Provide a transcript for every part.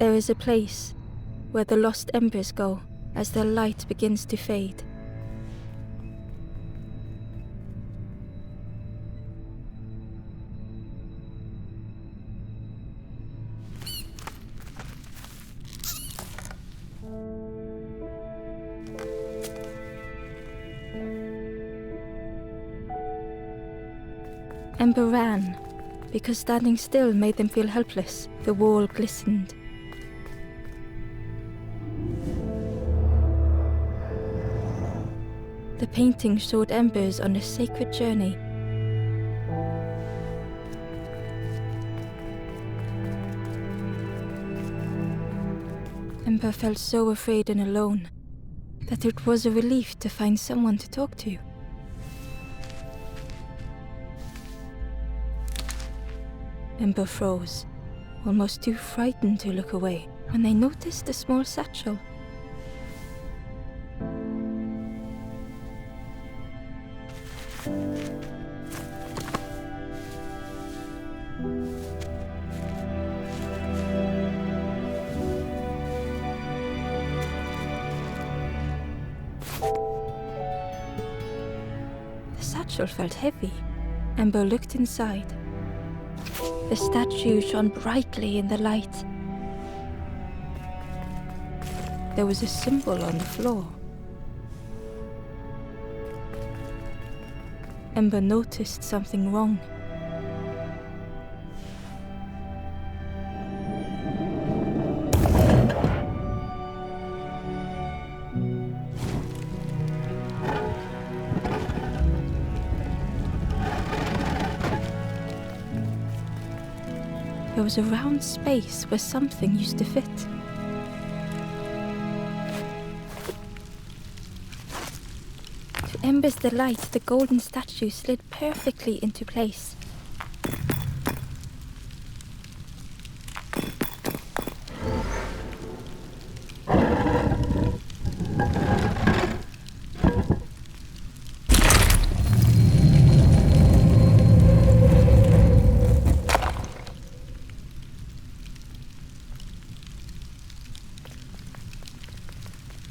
There is a place where the lost embers go as their light begins to fade. Ember ran, because standing still made them feel helpless. The wall glistened. The painting showed embers on a sacred journey. Ember felt so afraid and alone that it was a relief to find someone to talk to. Ember froze, almost too frightened to look away, when they noticed a small satchel. The satchel felt heavy. Ember looked inside. The statue shone brightly in the light. There was a symbol on the floor. Ember noticed something wrong. There was a round space where something used to fit. To Ember's delight, the golden statue slid perfectly into place.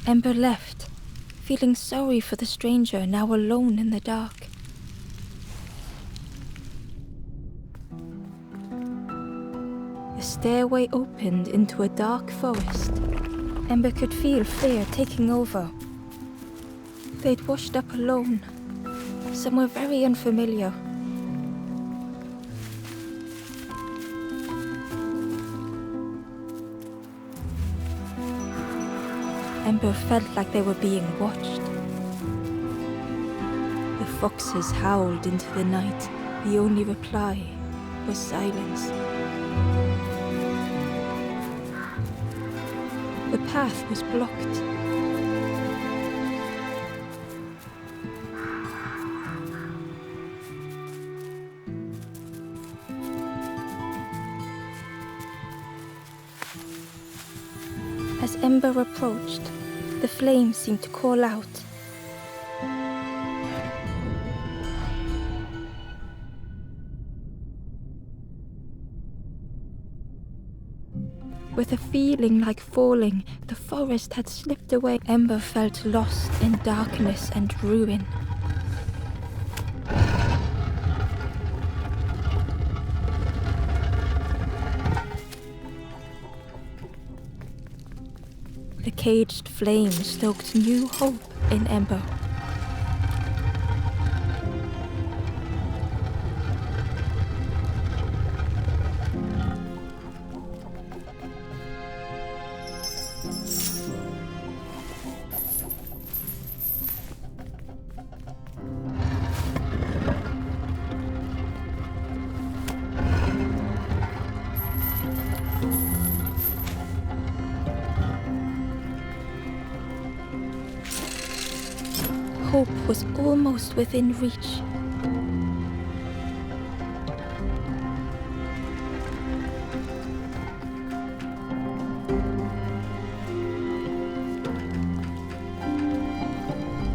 Ember left, feeling sorry for the stranger now alone in the dark. The stairway opened into a dark forest. Ember could feel fear taking over. They'd washed up alone, somewhere very unfamiliar. Ember felt like they were being watched. The foxes howled into the night. The only reply was silence. The path was blocked. As Ember approached, the flames seemed to call out. With a feeling like falling, the forest had slipped away. Ember felt lost in darkness and ruin. The caged flame stoked new hope in Ember. Hope was almost within reach.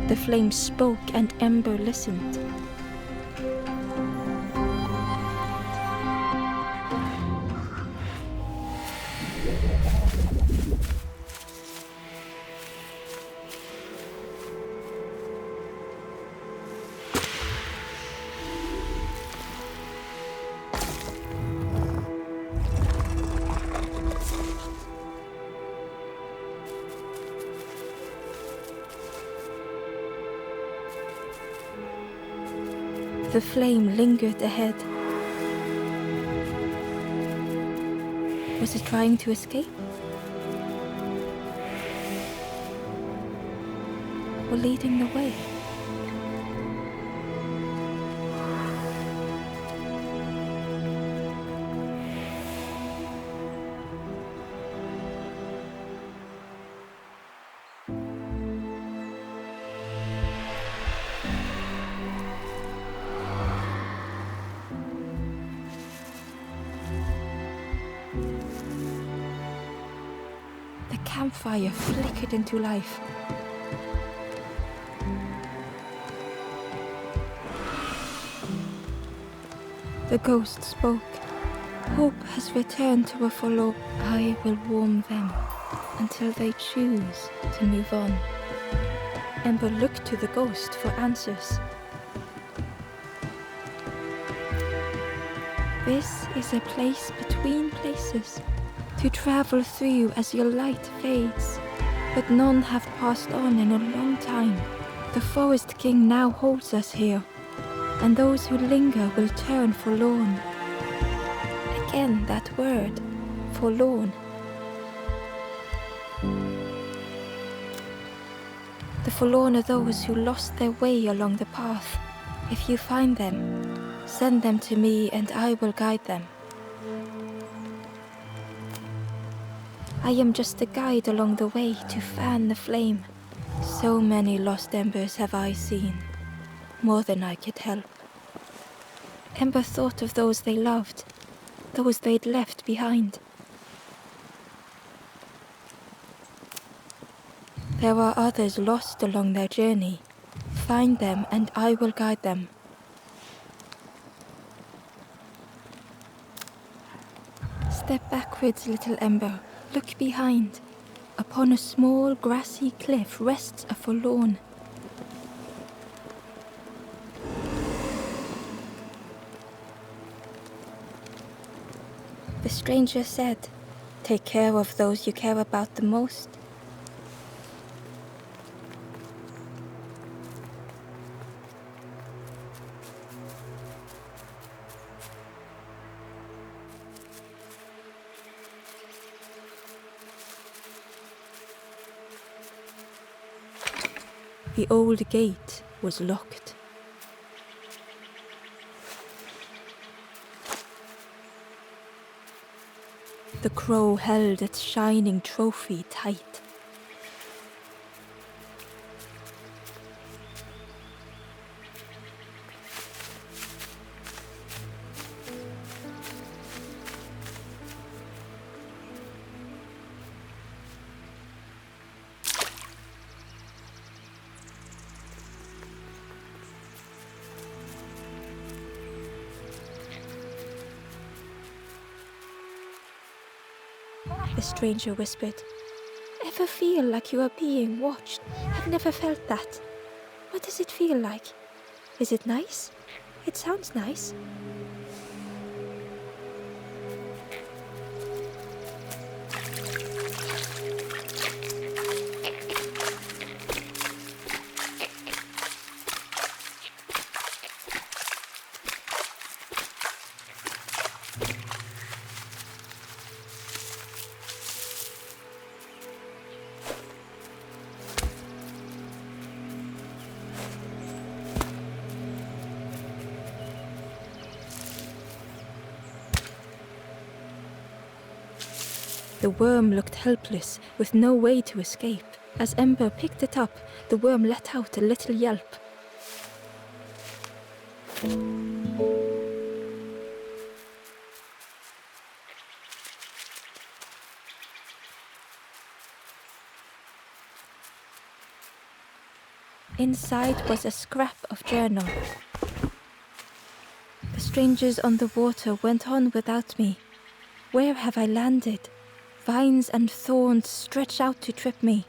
The flame spoke and Ember listened. The flame lingered ahead. Was it trying to escape? Or leading the way? The campfire flickered into life. The ghost spoke. Hope has returned to a follow. I will warm them until they choose to move on. Ember looked to the ghost for answers. This is a place between places to travel through as your light fades, but none have passed on in a long time. The Forest King now holds us here, and those who linger will turn forlorn. Again that word, forlorn. The forlorn are those who lost their way along the path. If you find them, send them to me and I will guide them. I am just a guide along the way to fan the flame. So many lost embers have I seen, more than I could help. Ember thought of those they loved, those they'd left behind. There are others lost along their journey. Find them and I will guide them. Step backwards, little Ember. Look behind. Upon a small grassy cliff rests a forlorn. The stranger said, "Take care of those you care about the most." The old gate was locked. The crow held its shining trophy tight. The stranger whispered, "Ever feel like you are being watched? I've never felt that. What does it feel like? Is it nice? It sounds nice." The worm looked helpless, with no way to escape. As Ember picked it up, the worm let out a little yelp. Inside was a scrap of journal. The strangers on the water went on without me. Where have I landed? Vines and thorns stretch out to trip me.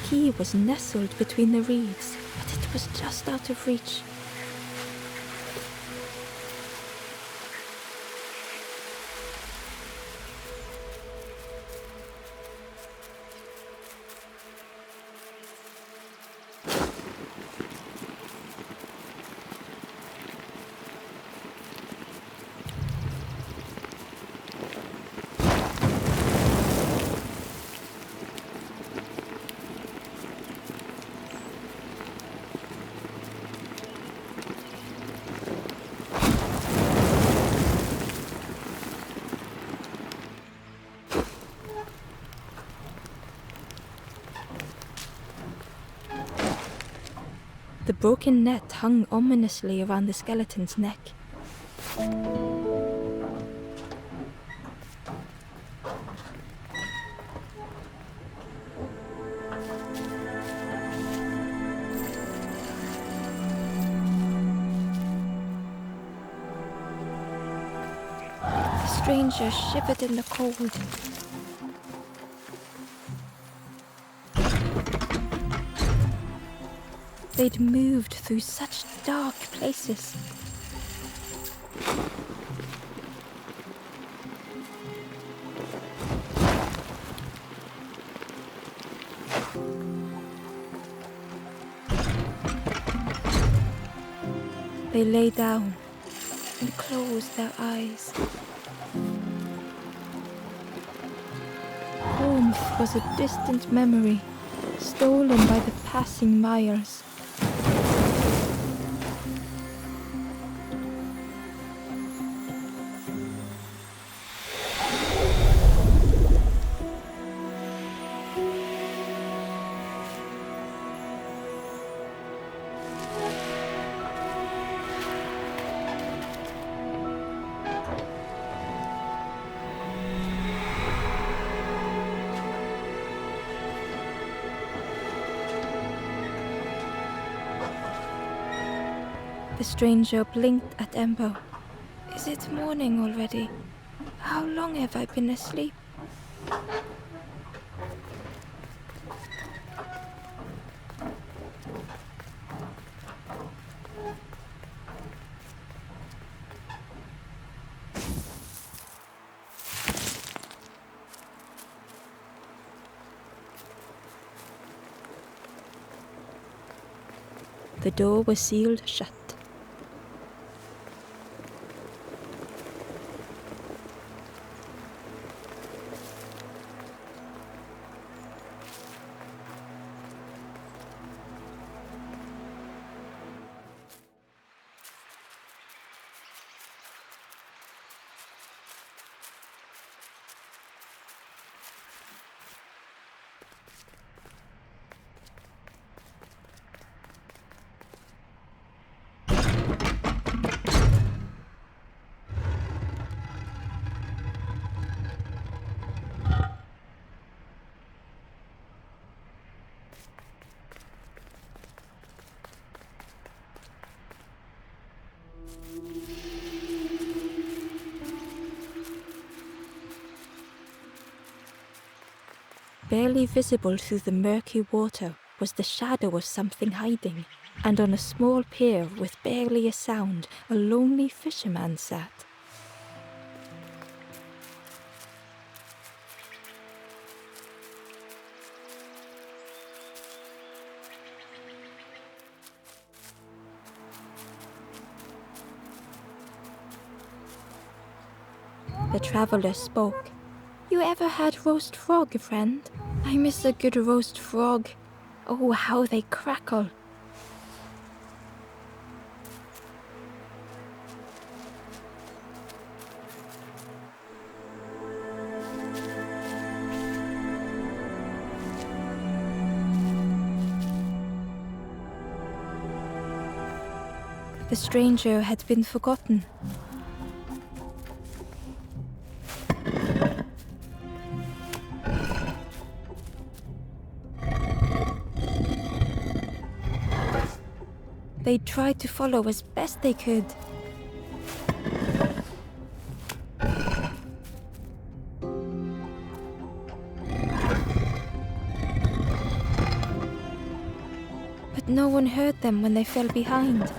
key was nestled between the reeds, but it was just out of reach. The broken net hung ominously around the skeleton's neck. The stranger shivered in the cold. They'd moved through such dark places. They lay down and closed their eyes. Warmth was a distant memory, stolen by the passing mires. The stranger blinked at Ember. Is it morning already? How long have I been asleep? The door was sealed shut. Barely visible through the murky water was the shadow of something hiding, and on a small pier with barely a sound, a lonely fisherman sat. The traveler spoke. You ever had roast frog, friend? I miss a good roast frog. Oh, how they crackle. The stranger had been forgotten. They tried to follow as best they could. but no one heard them when they fell behind.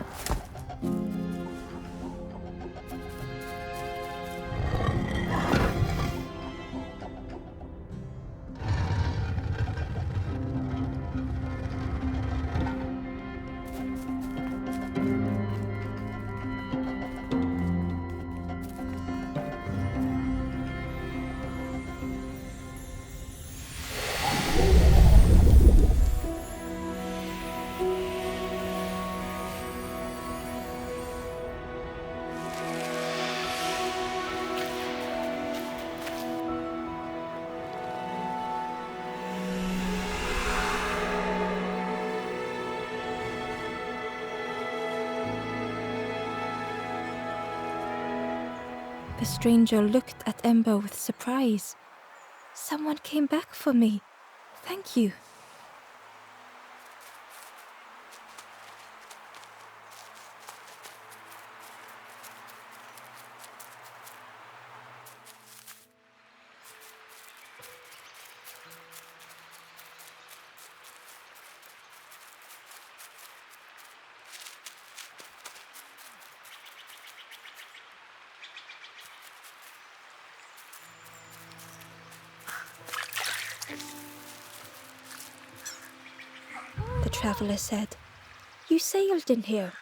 The stranger looked at Ember with surprise. Someone came back for me. Thank you. The traveler said, "You sailed in here.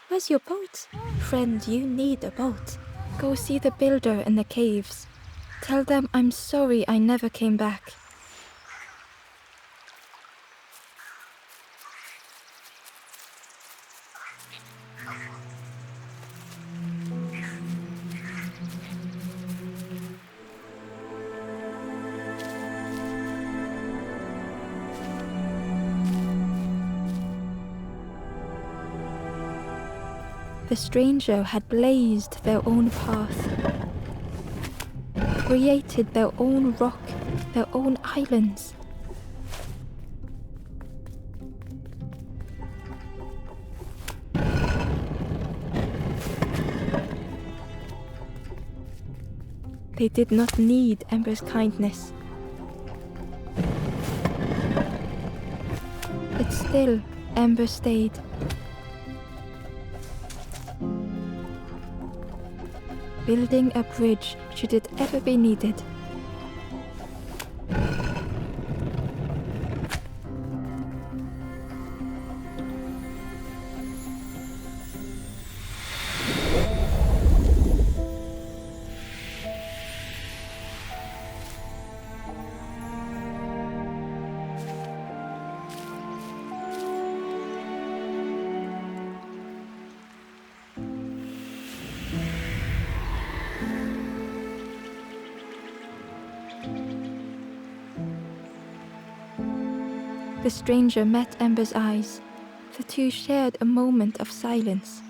Where's your boat? Friend, you need a boat. Go see the builder in the caves. Tell them I'm sorry I never came back." The stranger had blazed their own path, created their own rock, their own islands. They did not need Ember's kindness. But still, Ember stayed. Building a bridge should it ever be needed. The stranger met Ember's eyes. The two shared a moment of silence.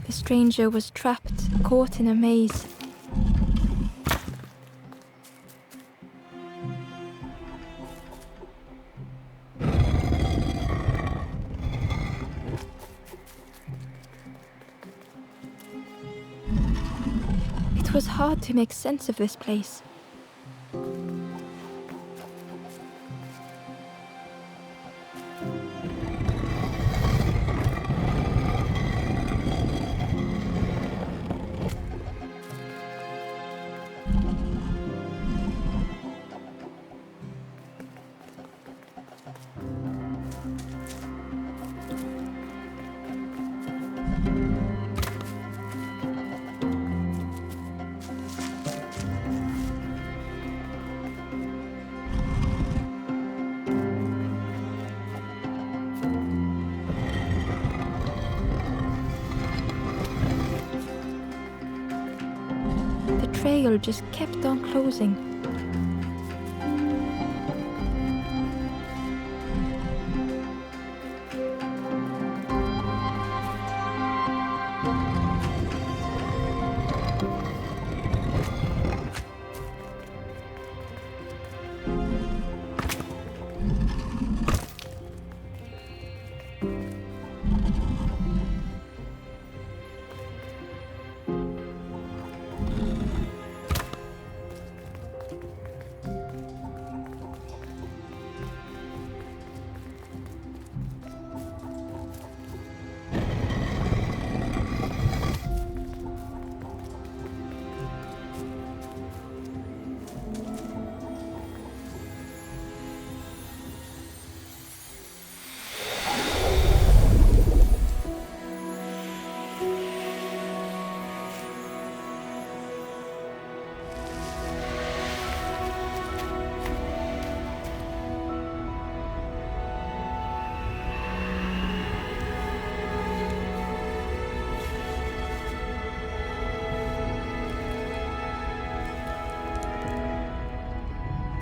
The stranger was trapped, caught in a maze. It was hard to make sense of this place. trail just kept on closing.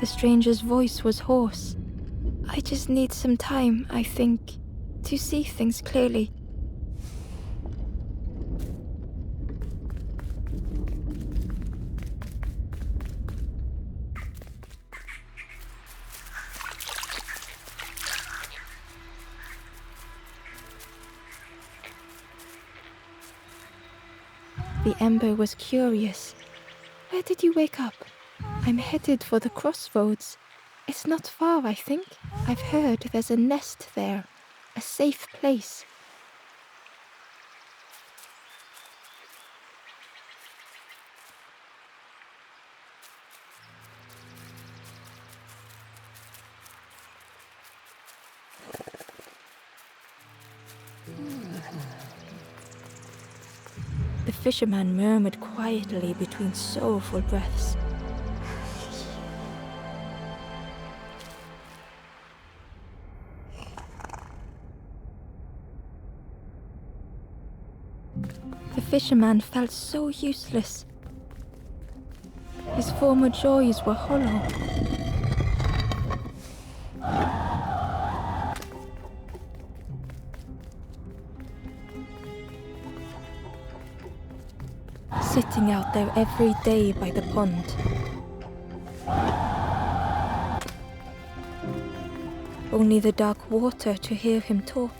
The stranger's voice was hoarse. I just need some time, I think, to see things clearly. The Ember was curious. Where did you wake up? I'm headed for the crossroads. It's not far, I think. I've heard there's a nest there. A safe place. The fisherman murmured quietly between sorrowful breaths. The fisherman felt so useless. His former joys were hollow. Sitting out there every day by the pond. Only the dark water to hear him talk.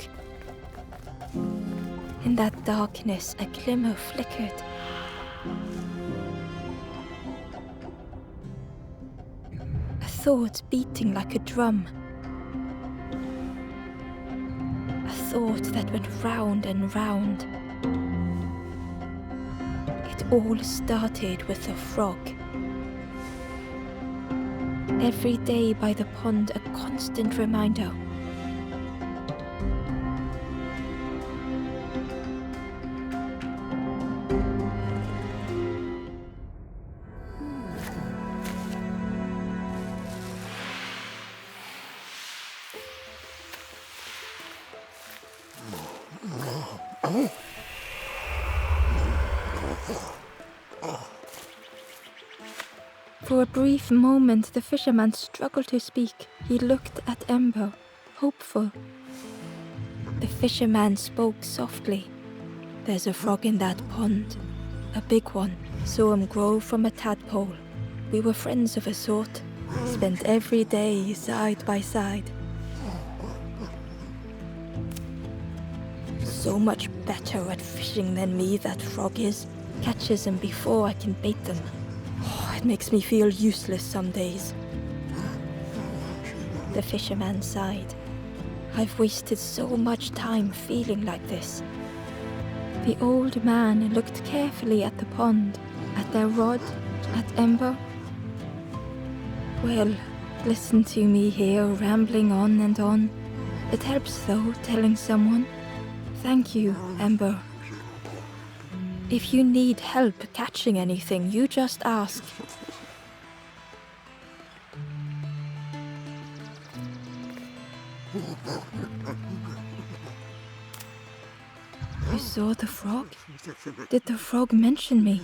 In that darkness, a glimmer flickered. A thought beating like a drum. A thought that went round and round. It all started with a frog. Every day by the pond, a constant reminder. For a brief moment, the fisherman struggled to speak. He looked at Ember, hopeful. The fisherman spoke softly. There's a frog in that pond. A big one. Saw him grow from a tadpole. We were friends of a sort. Spent every day side by side. So much better at fishing than me, that frog is. Catches them before I can bait them. It makes me feel useless some days. The fisherman sighed. I've wasted so much time feeling like this. The old man looked carefully at the pond, at their rod, at Ember. Well, listen to me here, rambling on and on. It helps, though, telling someone. Thank you, Ember. If you need help catching anything, you just ask. You saw the frog? Did the frog mention me?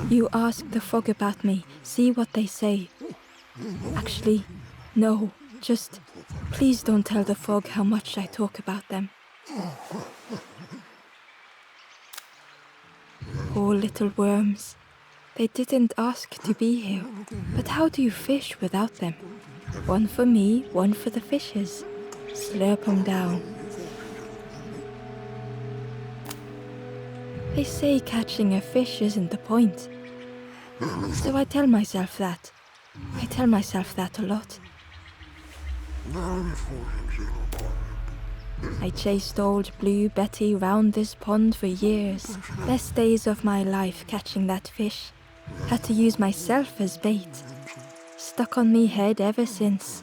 You ask the frog about me, see what they say. Actually, no, just please don't tell the frog how much I talk about them. Poor little worms. They didn't ask to be here. But how do you fish without them? One for me, one for the fishes. Slurp 'em down. They say catching a fish isn't the point. So I tell myself that. I tell myself that a lot. I chased old Blue Betty round this pond for years. Best days of my life catching that fish. Had to use myself as bait. Stuck on me head ever since.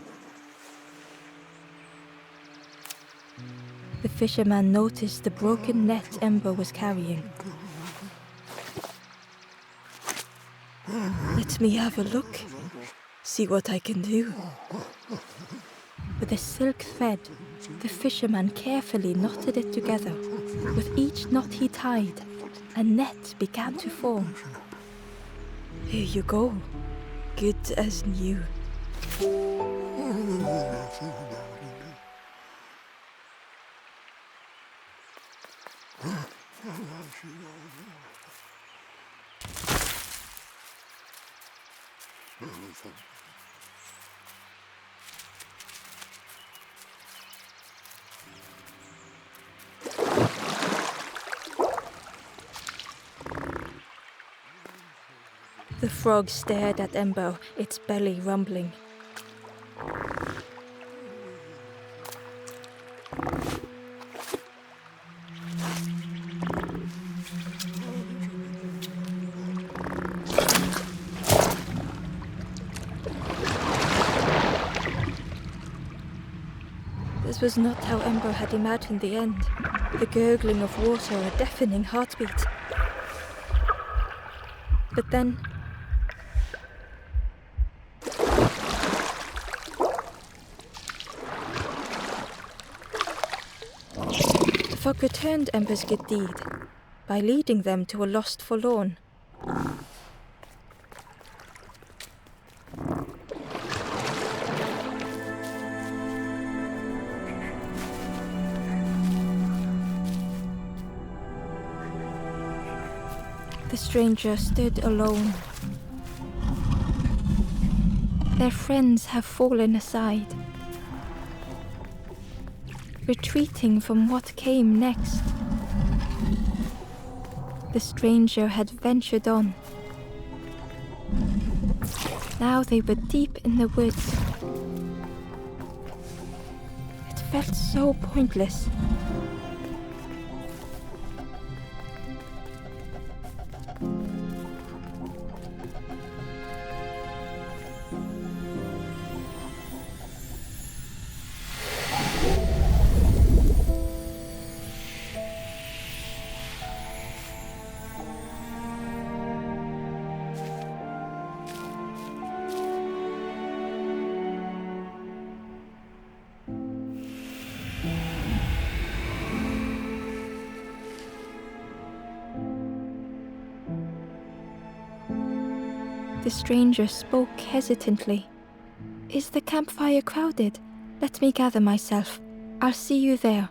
The fisherman noticed the broken net Ember was carrying. Let me have a look. See what I can do. With a silk thread, the fisherman carefully knotted it together. With each knot he tied, a net began to form. Here you go. Good as new. The frog stared at Ember, its belly rumbling. This was not how Ember had imagined the end. The gurgling of water, a deafening heartbeat. But then... the frog returned Ember's good deed by leading them to a lost forlorn. The stranger stood alone. Their friends have fallen aside, retreating from what came next. The stranger had ventured on. Now they were deep in the woods. It felt so pointless. The stranger spoke hesitantly. Is the campfire crowded? Let me gather myself. I'll see you there.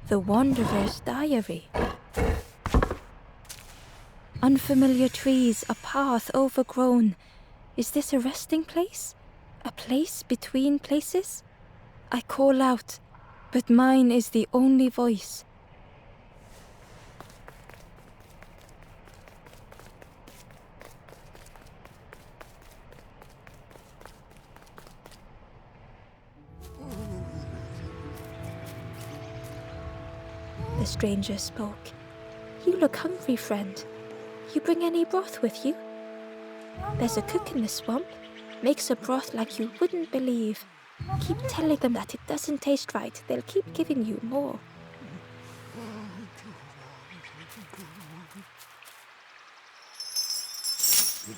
The Wanderer's Diary. Unfamiliar trees, a path overgrown. Is this a resting place? A place between places? I call out, but mine is the only voice. The stranger spoke. You look hungry, friend. You bring any broth with you? There's a cook in the swamp. Makes a broth like you wouldn't believe. Keep telling them that it doesn't taste right. They'll keep giving you more. The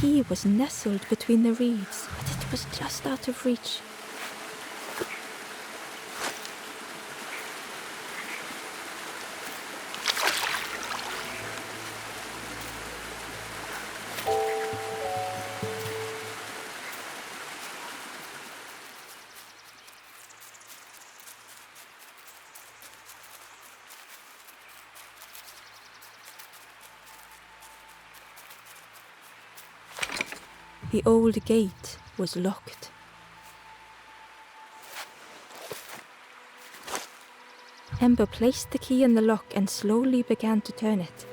key was nestled between the reeds, but it was just out of reach. The old gate was locked. Ember placed the key in the lock and slowly began to turn it.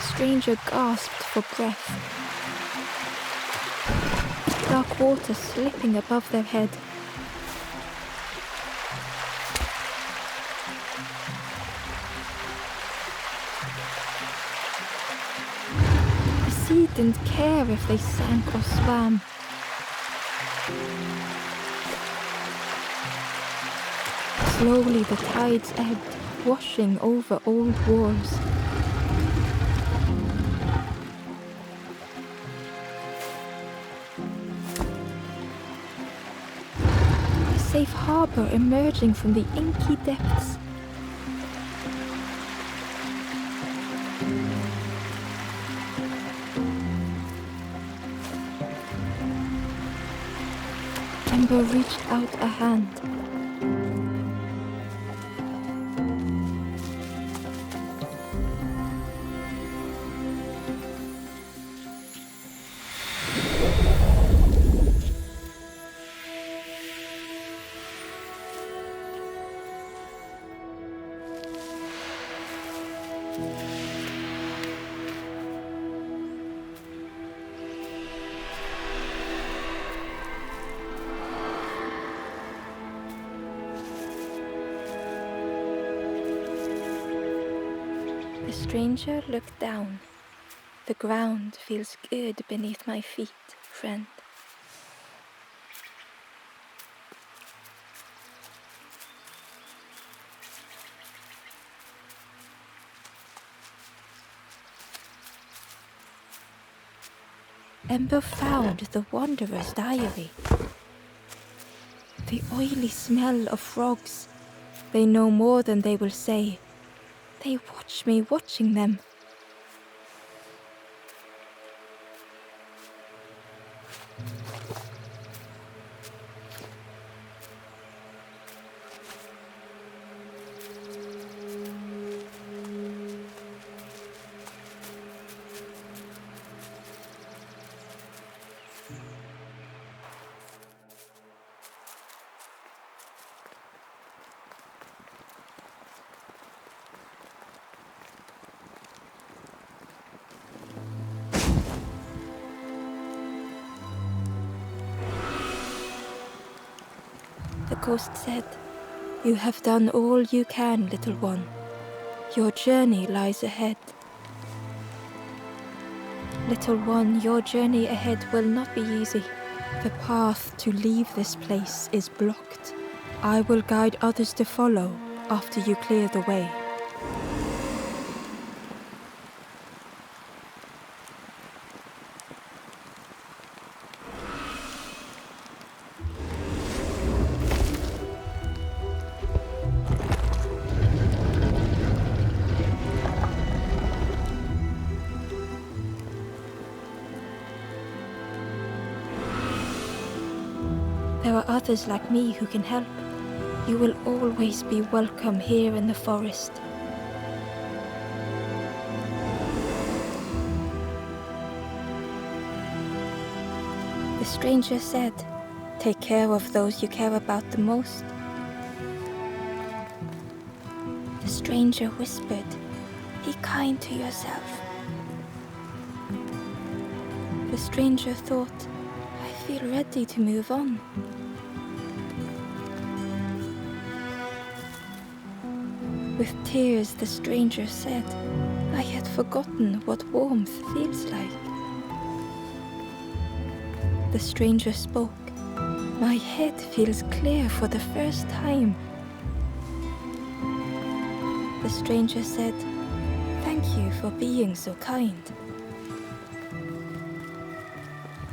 The stranger gasped for breath. Dark water slipping above their head. The sea didn't care if they sank or swam. Slowly the tides ebbed, washing over old walls. Safe harbor emerging from the inky depths. Ember reached out a hand. The stranger looked down. The ground feels good beneath my feet, friend. Ember found the Wanderer's diary. The oily smell of frogs. They know more than they will say. They watch me watching them. The ghost said, "You have done all you can, little one. Your journey lies ahead. Little one, your journey ahead will not be easy. The path to leave this place is blocked. I will guide others to follow after you clear the way." There are others like me who can help. You will always be welcome here in the forest. The stranger said, "Take care of those you care about the most." The stranger whispered, "Be kind to yourself." The stranger thought, "I feel ready to move on." With tears, the stranger said, "I had forgotten what warmth feels like." The stranger spoke, "My head feels clear for the first time." The stranger said, "Thank you for being so kind."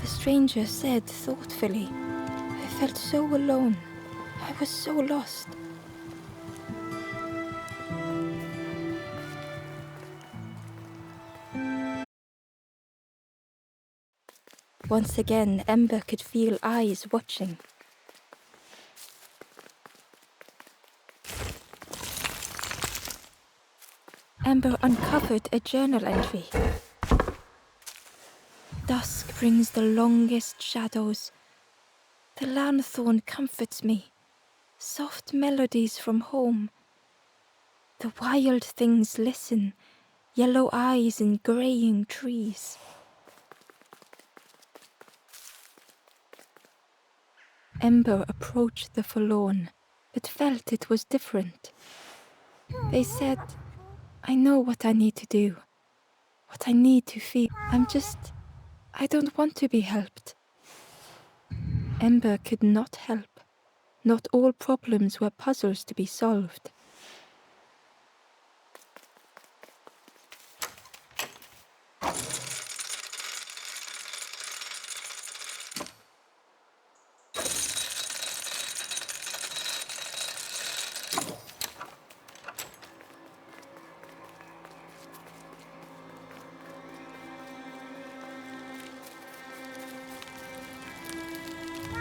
The stranger said thoughtfully, "I felt so alone. I was so lost." Once again, Ember could feel eyes watching. Ember uncovered a journal entry. "Dusk brings the longest shadows. The lanthorn comforts me. Soft melodies from home. The wild things listen, yellow eyes in graying trees." Ember approached the forlorn, but felt it was different. They said, "I know what I need to do, what I need to feel. I don't want to be helped." Ember could not help. Not all problems were puzzles to be solved.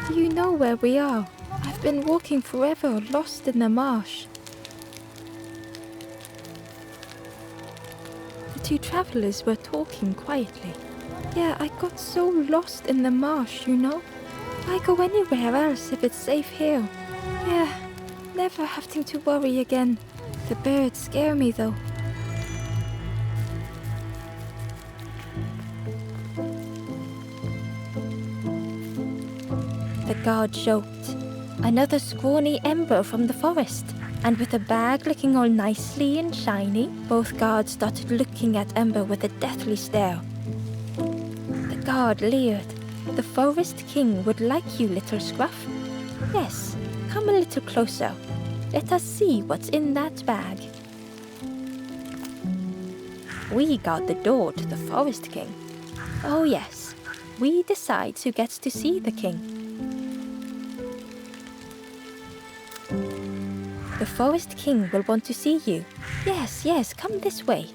"Do you know where we are? I've been walking forever, lost in the marsh." The two travelers were talking quietly. "Yeah, I got so lost in the marsh, you know. Why go anywhere else if it's safe here? Yeah, never having to worry again. The birds scare me though." The guard joked. "Another scrawny Ember from the forest. And with a bag looking all nicely and shiny." Both guards started looking at Ember with a deathly stare. The guard leered. "The Forest King would like you, little scruff. Yes, come a little closer. Let us see what's in that bag." "We guard the door to the Forest King." "Oh yes, we decide who gets to see the king." "The Forest King will want to see you." Yes, come this way."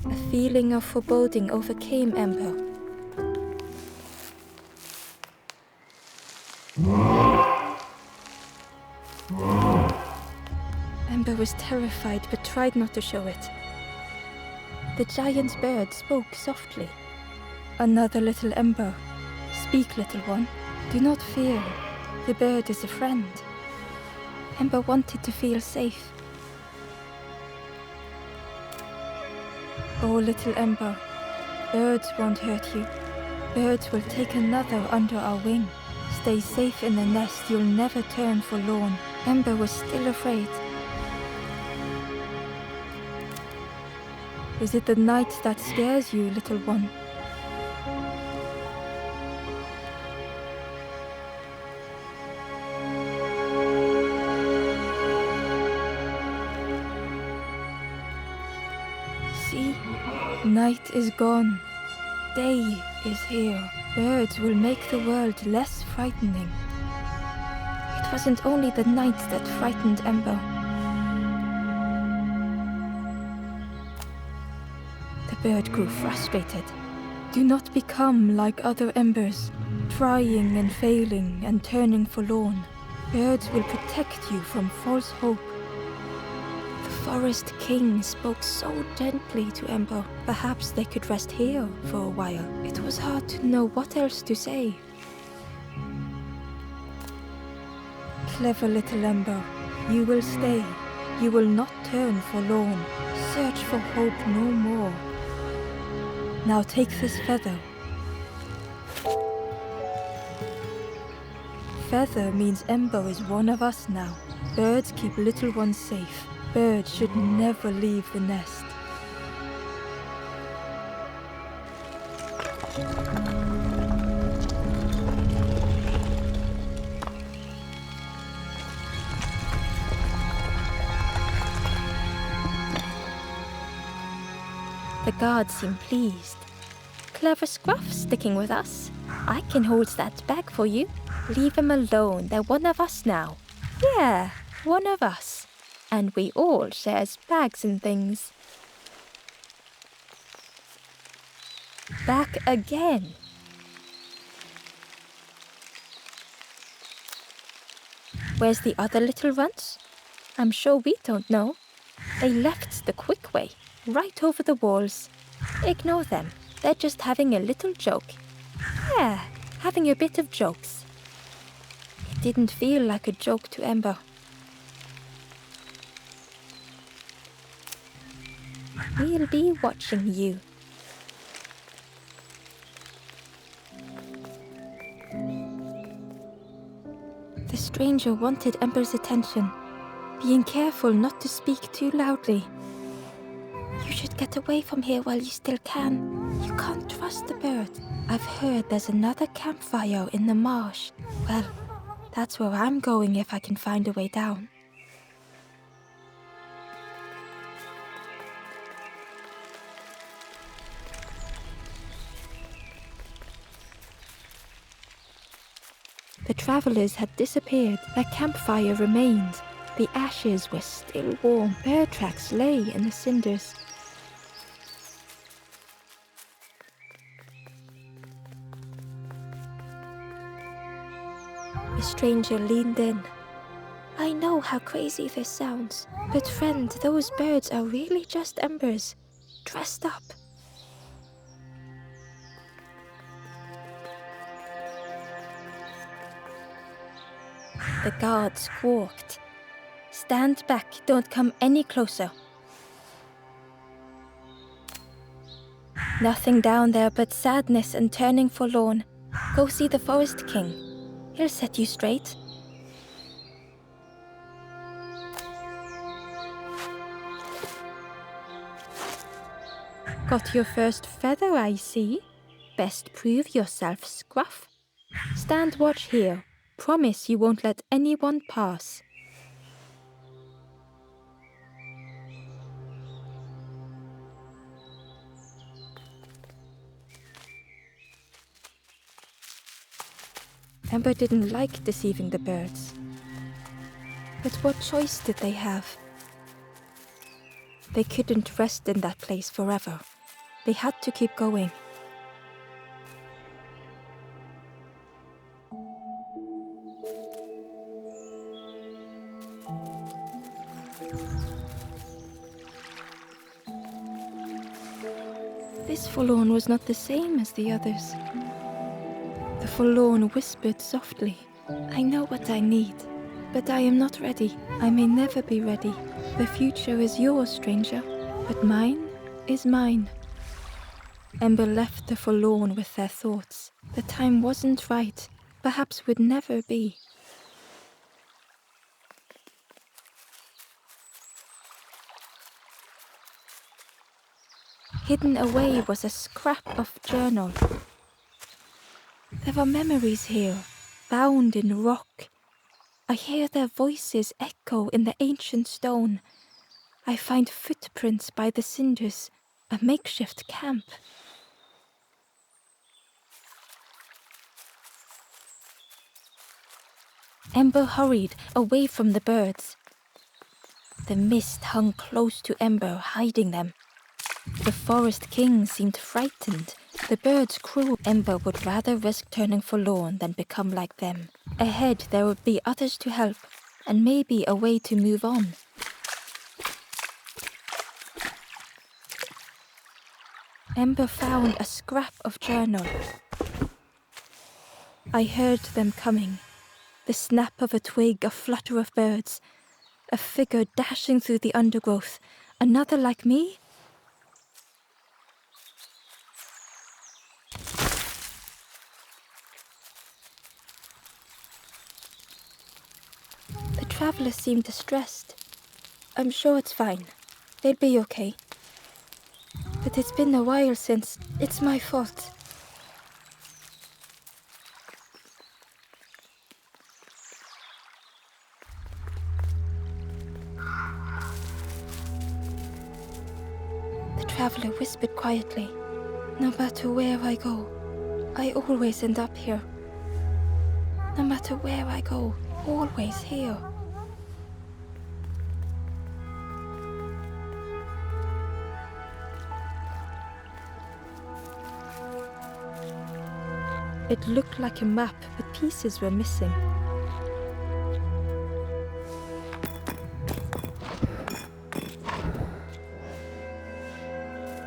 A feeling of foreboding overcame Ember. Ember was terrified but tried not to show it. The giant bird spoke softly. "Another little Ember. Speak, little one. Do not fear. The bird is a friend." Ember wanted to feel safe. "Oh, little Ember, birds won't hurt you. Birds will take another under our wing. Stay safe in the nest, you'll never turn forlorn." Ember was still afraid. "Is it the night that scares you, little one?" "See, night is gone. day is here. Birds will make the world less frightening. It wasn't only the night that frightened Ember. The bird grew frustrated. Do not become like other embers, trying and failing and turning forlorn. Birds will protect you from false hope. The Forest King spoke so gently to Ember. Perhaps they could rest here for a while. It was hard to know what else to say. Clever little Ember, you will stay. You will not turn forlorn. Search for hope no more. Now take this feather. Feather means Ember is one of us now. Birds keep little ones safe. Birds should never leave the nest. The guards seem pleased. Clever Scruff sticking with us. I can hold that bag for you. Leave him alone, they're one of us now. Yeah, one of us. And we all shares bags and things. Back again. Where's the other little ones? I'm sure we don't know. They left the quick way, right over the walls. Ignore them. They're just having a little joke. Yeah, having a bit of jokes. It didn't feel like a joke to Ember. We'll be watching you. The stranger wanted Ember's attention, being careful not to speak too loudly. You should get away from here while you still can. You can't trust the bird. I've heard there's another campfire in the marsh. Well, that's where I'm going if I can find a way down. The travelers had disappeared. Their campfire remained. The ashes were still warm. Bear tracks lay in the cinders. The stranger leaned in. I know how crazy this sounds, but friend, those birds are really just embers, dressed up. The guard squawked. Stand back, don't come any closer. Nothing down there but sadness and turning forlorn. Go see the Forest King. He'll set you straight. Got your first feather, I see. Best prove yourself, Scruff. Stand watch here. Promise you won't let anyone pass. Ember didn't like deceiving the birds. But what choice did they have? They couldn't rest in that place forever. They had to keep going. This forlorn was not the same as the others. The forlorn whispered softly, I know what I need, but I am not ready. I may never be ready. The future is yours, stranger, but mine is mine. Ember left the forlorn with their thoughts. The time wasn't right, perhaps would never be. Hidden away was a scrap of journal. There were memories here, bound in rock. I hear their voices echo in the ancient stone. I find footprints by the cinders, a makeshift camp. Ember hurried away from the birds. The mist hung close to Ember, hiding them. The Forest King seemed frightened. The birds crew. Ember would rather risk turning forlorn than become like them. Ahead there would be others to help, and maybe a way to move on. Ember found a scrap of journal. I heard them coming. The snap of a twig, a flutter of birds, a figure dashing through the undergrowth. Another like me? The traveler seemed distressed. I'm sure it's fine. They'll be okay. But it's been a while since. It's my fault. The traveler whispered quietly. No matter where I go, I always end up here. No matter where I go, always here. It looked like a map, but pieces were missing.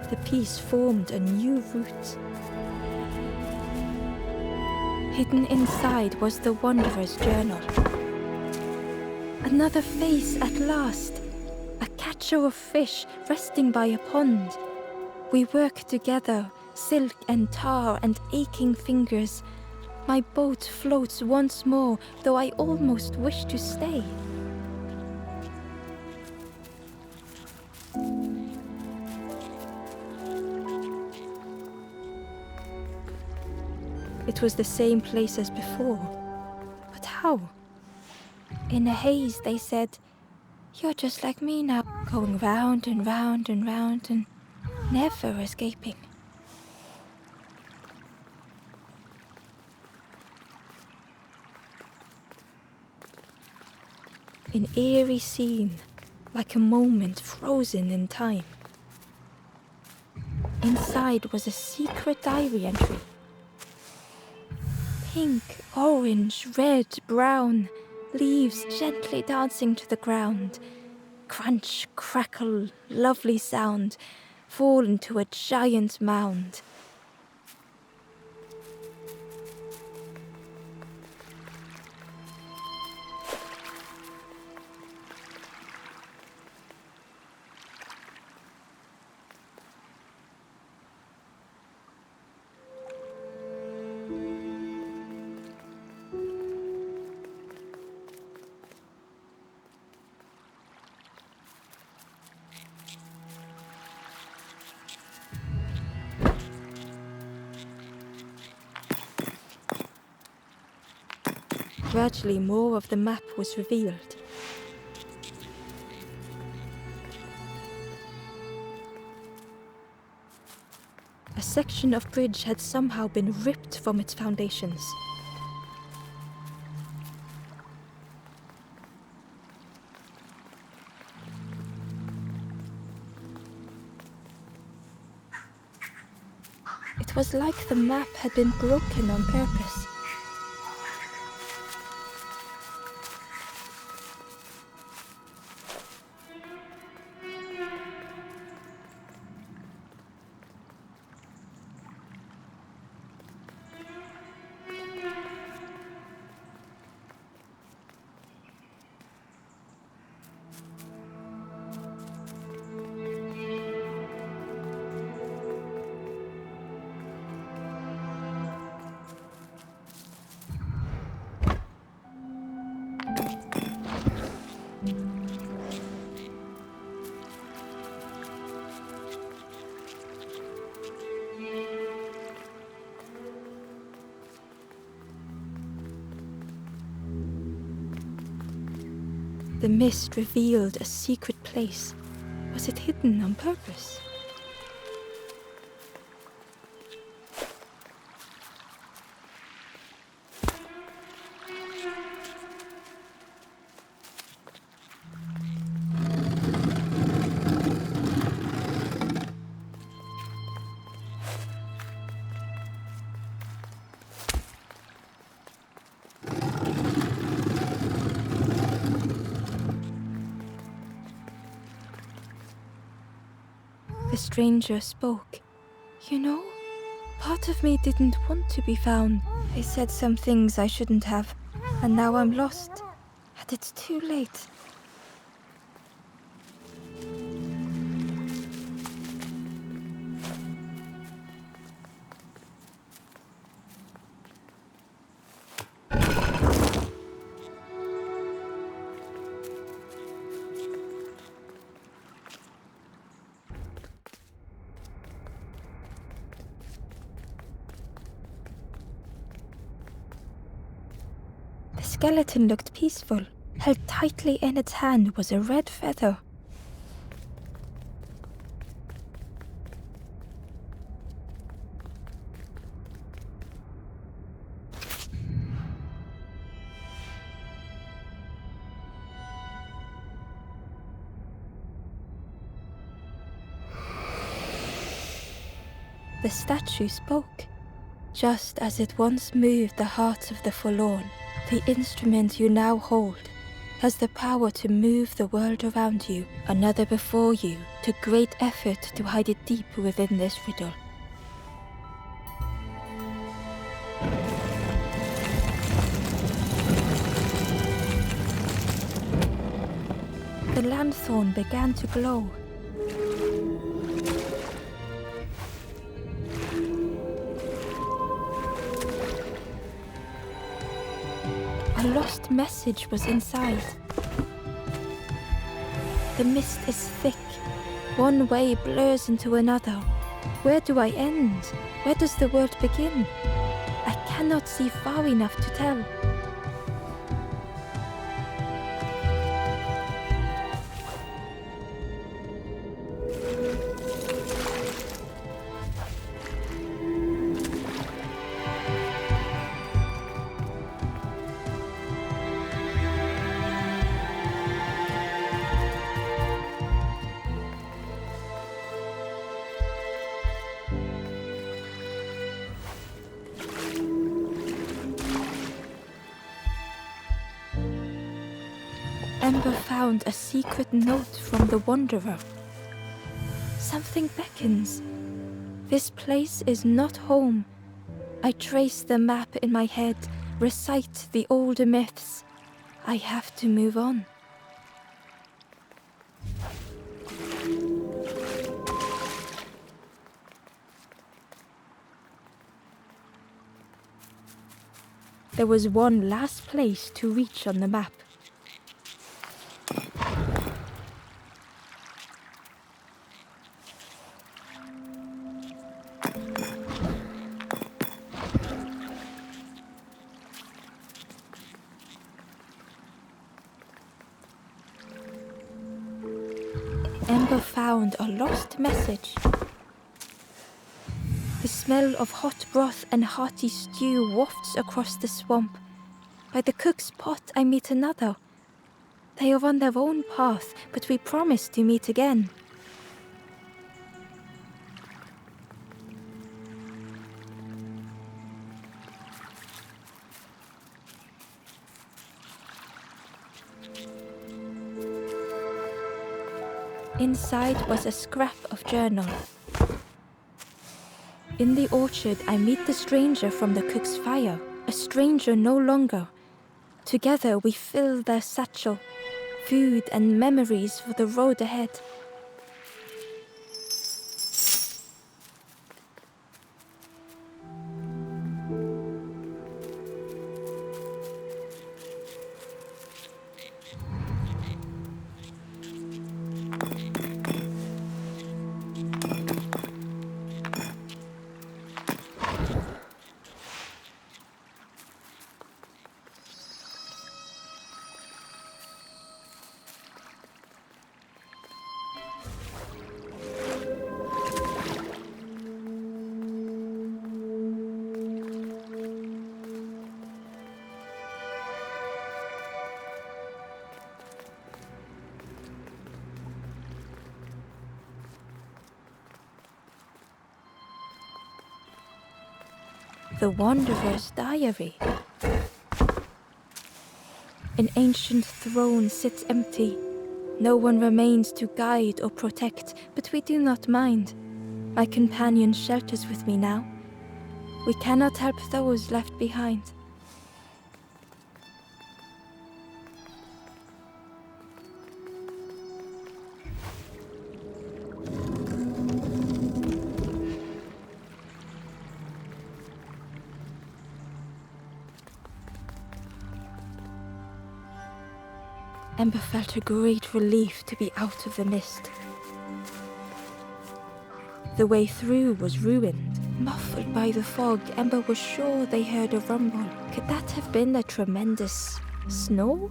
The piece formed a new route. Hidden inside was the Wanderer's journal. Another face at last. A catcher of fish resting by a pond. We work together, silk and tar and aching fingers. My boat floats once more, though I almost wish to stay. It was the same place as before. But how? In a haze, they said, "You're just like me now, going round and round and round and never escaping." An eerie scene, like a moment frozen in time. Inside was a secret diary entry. Pink, orange, red, brown, leaves gently dancing to the ground. Crunch, crackle, lovely sound, fall into a giant mound. Gradually, more of the map was revealed. A section of bridge had somehow been ripped from its foundations. It was like the map had been broken on purpose. The mist revealed a secret place. Was it hidden on purpose? stranger spoke. You know, part of me didn't want to be found. I said some things I shouldn't have, and now I'm lost. And it's too late. The skeleton looked peaceful. Held tightly in its hand was a red feather. The statue spoke. Just as it once moved the hearts of the forlorn, the instrument you now hold has the power to move the world around you, another before you, to great effort to hide it deep within this riddle. The lanthorn began to glow. A lost message was inside. The mist is thick. One way blurs into another. Where do I end? Where does the world begin? I cannot see far enough to tell. Ember found a secret note from the Wanderer. Something beckons. This place is not home. I trace the map in my head, recite the older myths. I have to move on. There was one last place to reach on the map. Ember found a lost message. The smell of hot broth and hearty stew wafts across the swamp. By the cook's pot I meet another. They are on their own path, but we promise to meet again. Inside was a scrap of journal. In the orchard, I meet the stranger from the cook's fire, a stranger no longer. Together we fill their satchel, food and memories for the road ahead. The Wanderer's Diary. An ancient throne sits empty. No one remains to guide or protect, but we do not mind. My companion shelters with me now. We cannot help those left behind. Ember felt a great relief to be out of the mist. The way through was ruined. Muffled by the fog, Ember was sure they heard a rumble. Could that have been a tremendous snow?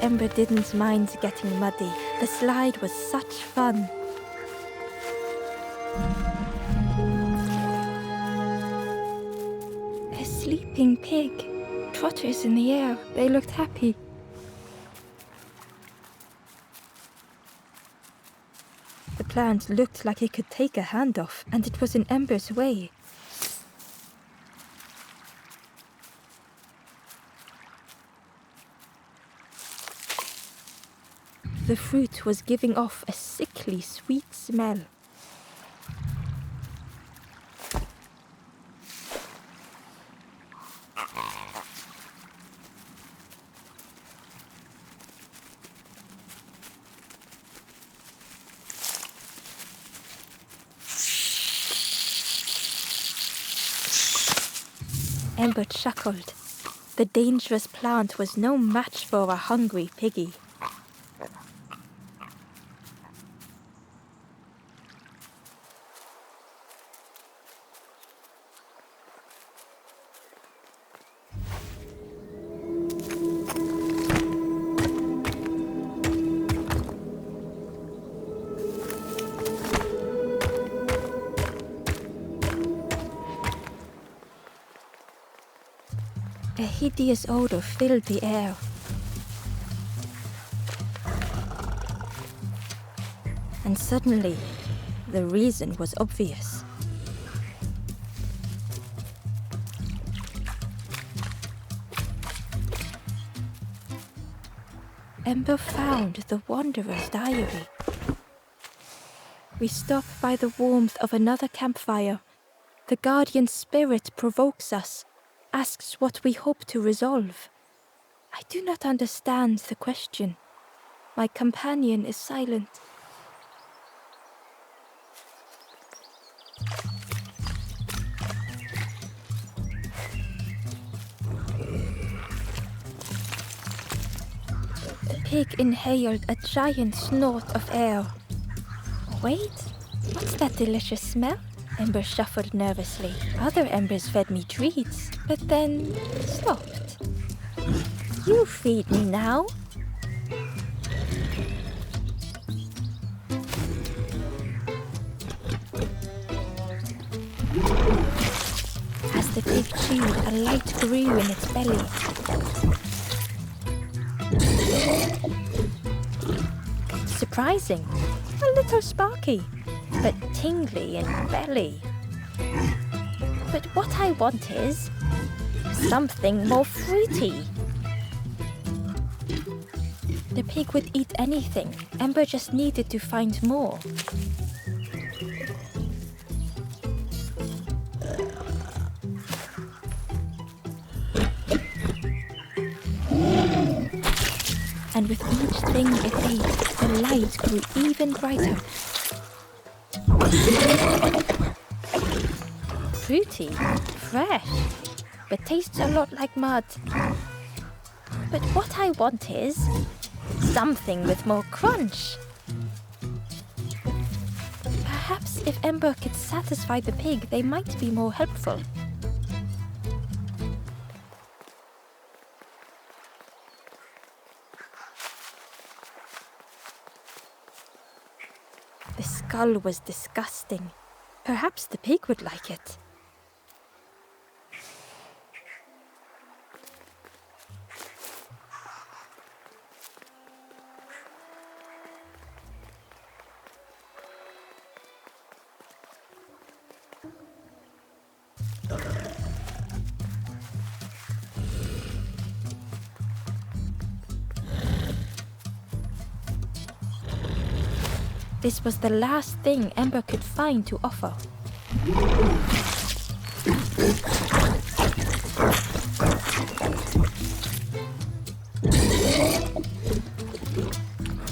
Ember didn't mind getting muddy. The slide was such fun. A sleeping pig. Trotters in the air. They looked happy. The plant looked like it could take a hand off, and it was in Ember's way. The fruit was giving off a sickly sweet smell. Ember chuckled. The dangerous plant was no match for a hungry piggy. A hideous odor filled the air. And suddenly, the reason was obvious. Ember found the Wanderer's diary. We stop by the warmth of another campfire. The guardian spirit provokes us, asks what we hope to resolve. I do not understand the question. My companion is silent. The pig inhaled a giant snort of air. Wait, what's that delicious smell? Ember shuffled nervously. Other embers fed me treats, but then stopped. You feed me now. As the pig chewed, a light grew in its belly. Surprising, a little sparky, but tingly in belly. But what I want is something more fruity. The pig would eat anything. Ember just needed to find more. And with each thing it ate, the light grew even brighter. Fruity, fresh, but tastes a lot like mud. But what I want is something with more crunch. Perhaps if Ember could satisfy the pig, they might be more helpful. The skull was disgusting. Perhaps the pig would like it. This was the last thing Ember could find to offer.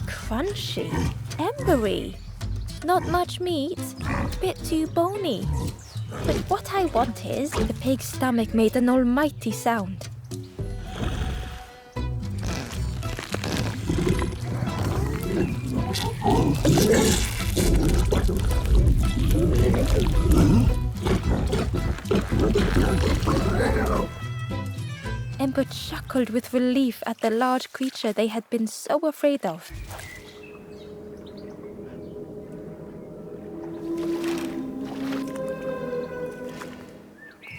Crunchy, embery. Not much meat, bit too bony. But what I want is, the pig's stomach made an almighty sound. Ember chuckled with relief at the large creature they had been so afraid of.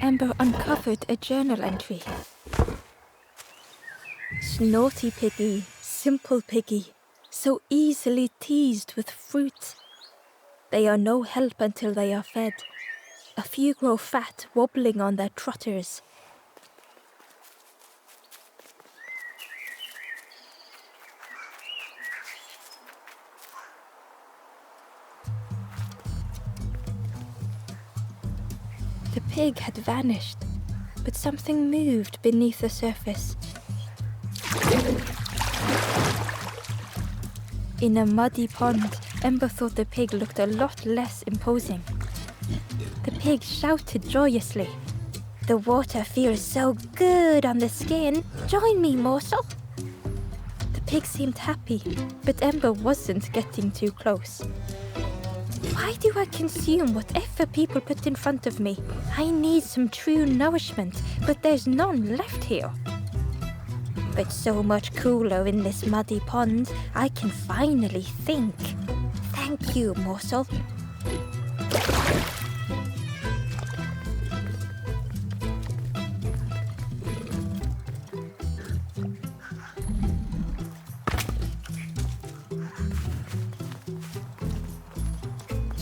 Ember uncovered a journal entry. Snotty piggy, simple piggy, so easily teased with fruit. They are no help until they are fed. A few grow fat, wobbling on their trotters. The pig had vanished, but something moved beneath the surface. In a muddy pond, Ember thought the pig looked a lot less imposing. The pig shouted joyously. "The water feels so good on the skin. Join me, morsel." The pig seemed happy, but Ember wasn't getting too close. Why do I consume whatever people put in front of me? I need some true nourishment, but there's none left here. But so much cooler in this muddy pond, I can finally think. Thank you, morsel.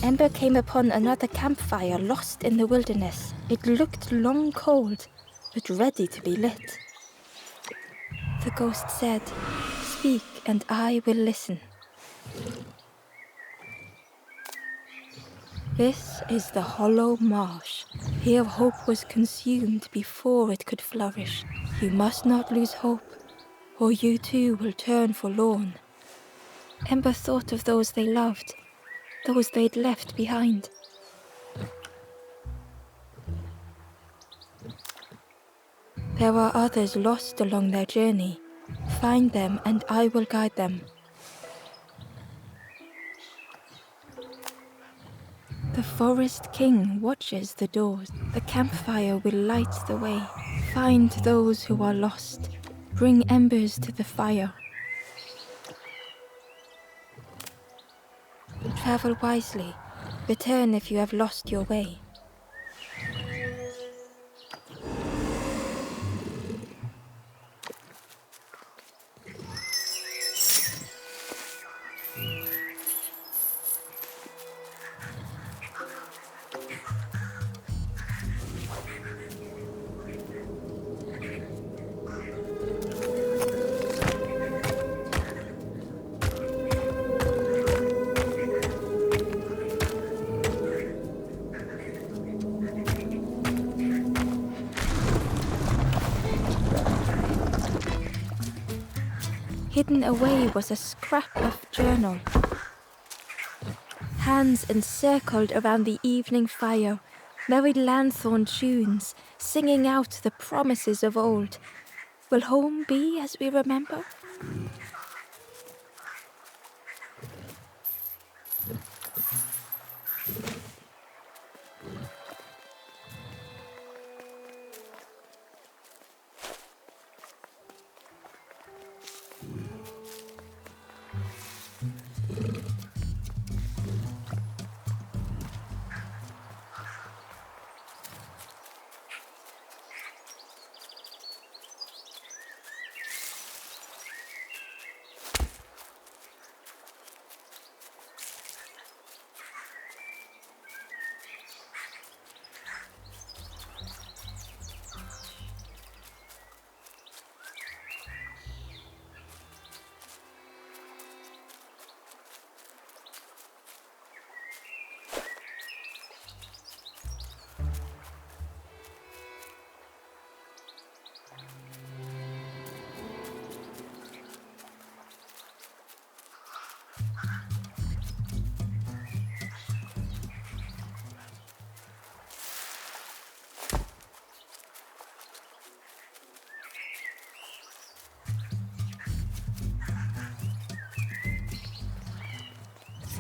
Ember came upon another campfire lost in the wilderness. It looked long cold, but ready to be lit. The ghost said, "Speak and I will listen." This is the hollow marsh. Here hope was consumed before it could flourish. You must not lose hope, or you too will turn forlorn. Ember thought of those they loved, those they'd left behind. There are others lost along their journey. Find them and I will guide them. The forest king watches the doors. The campfire will light the way. Find those who are lost. Bring embers to the fire. Travel wisely. Return if you have lost your way. Hidden away was a scrap of journal. Hands encircled around the evening fire, merry lanthorn tunes, singing out the promises of old. Will home be as we remember?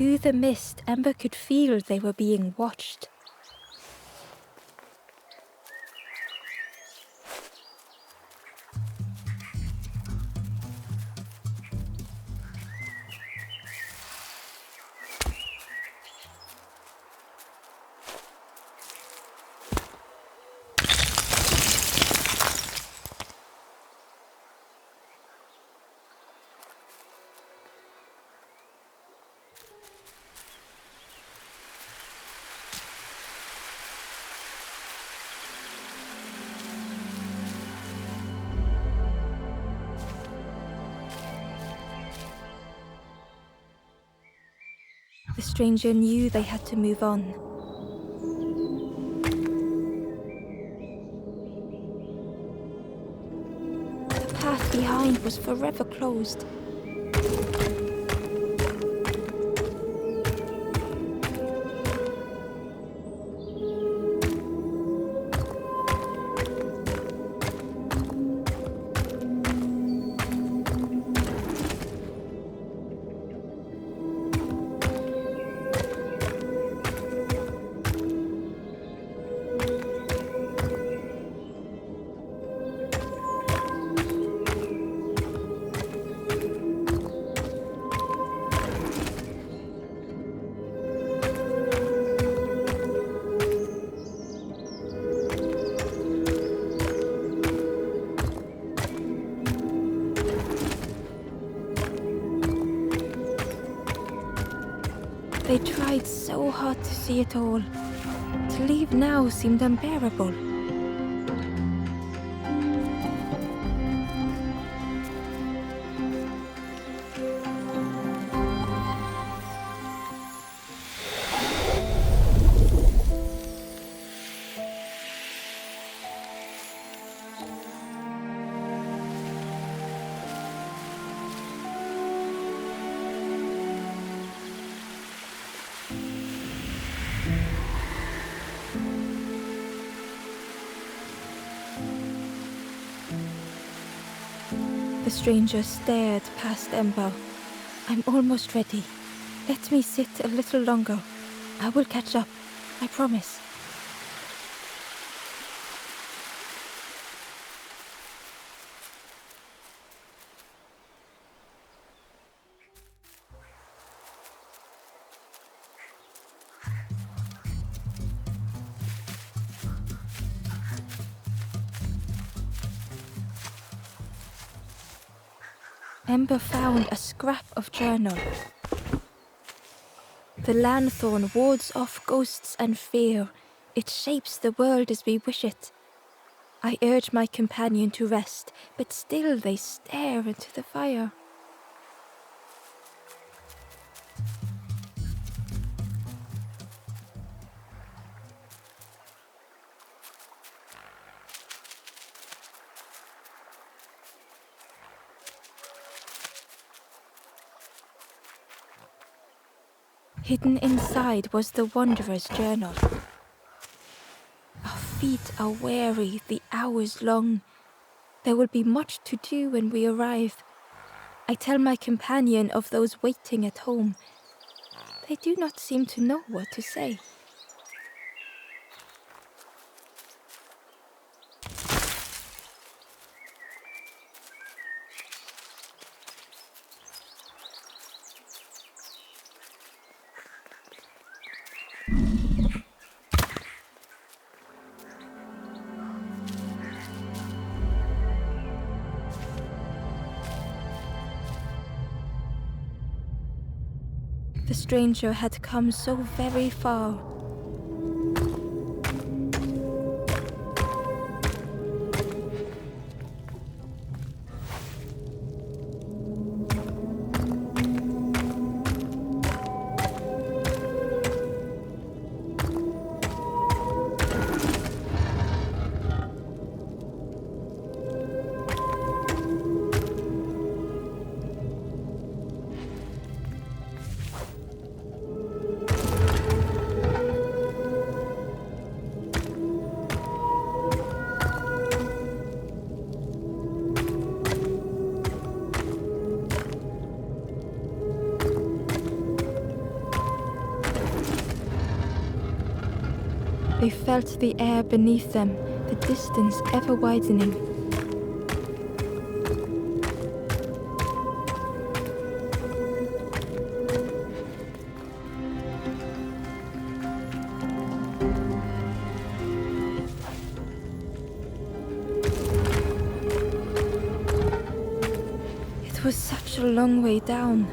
Through the mist, Ember could feel they were being watched. The stranger knew they had to move on. The path behind was forever closed. They tried so hard to see it all. To leave now seemed unbearable. The stranger stared past Ember. I'm almost ready. Let me sit a little longer. I will catch up, I promise. Ember found a scrap of journal. The lanthorn wards off ghosts and fear. It shapes the world as we wish it. I urge my companion to rest, but still they stare into the fire. Hidden inside was the Wanderer's journal. Our feet are weary, the hours long. There will be much to do when we arrive. I tell my companion of those waiting at home. They do not seem to know what to say. The stranger had come so very far. They felt the air beneath them, the distance ever widening. It was such a long way down.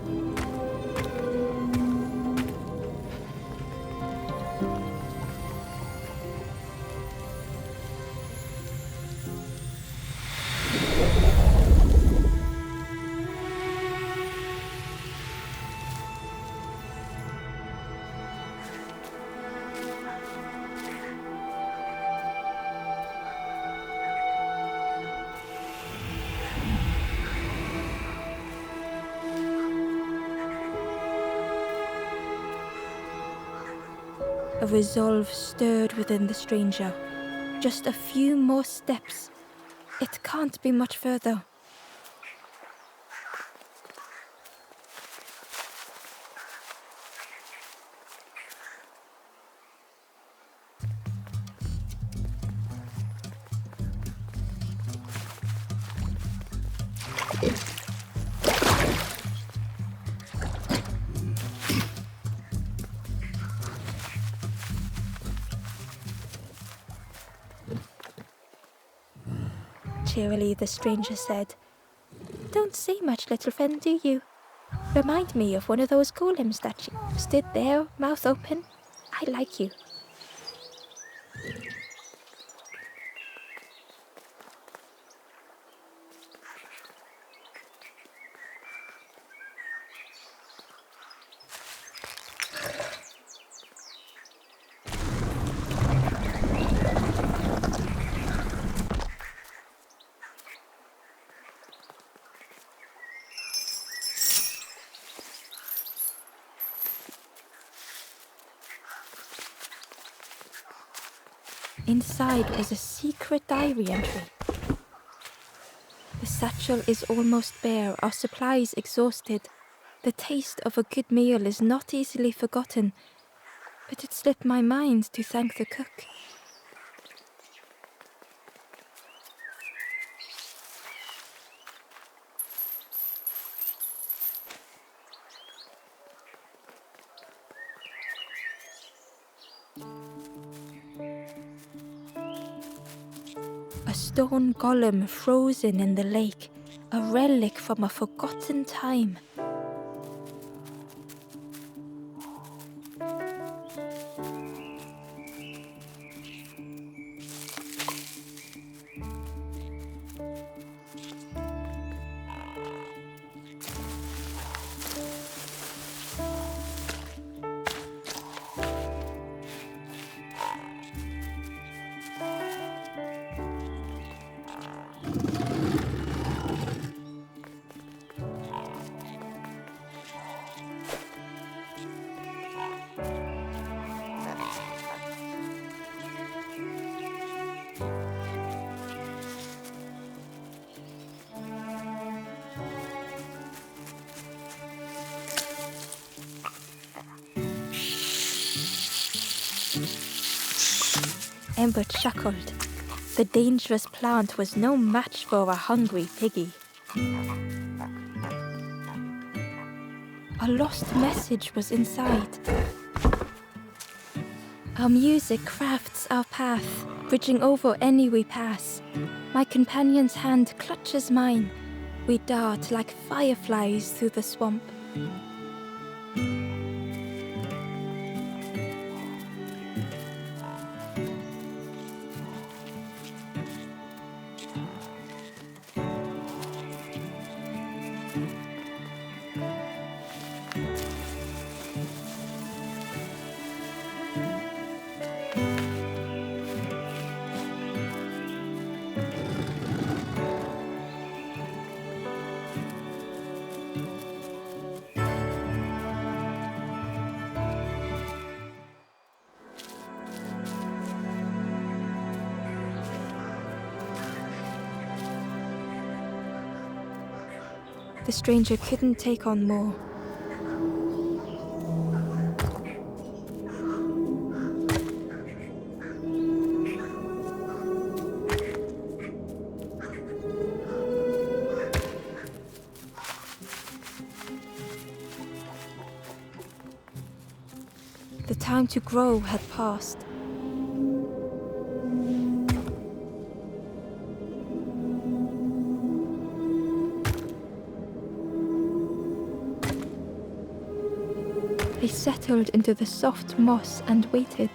A resolve stirred within the stranger. Just a few more steps. It can't be much further. Cheerily, the stranger said, "Don't say much, little friend, do you? Remind me of one of those golems that stood there, mouth open. I like you." Inside was a secret diary entry. The satchel is almost bare, our supplies exhausted. The taste of a good meal is not easily forgotten, but it slipped my mind to thank the cook. A stone golem frozen in the lake, a relic from a forgotten time. Ember chuckled. The dangerous plant was no match for a hungry piggy. A lost message was inside. Our music crafts our path, bridging over any we pass. My companion's hand clutches mine. We dart like fireflies through the swamp. The stranger couldn't take on more. The time to grow had passed. They settled into the soft moss and waited.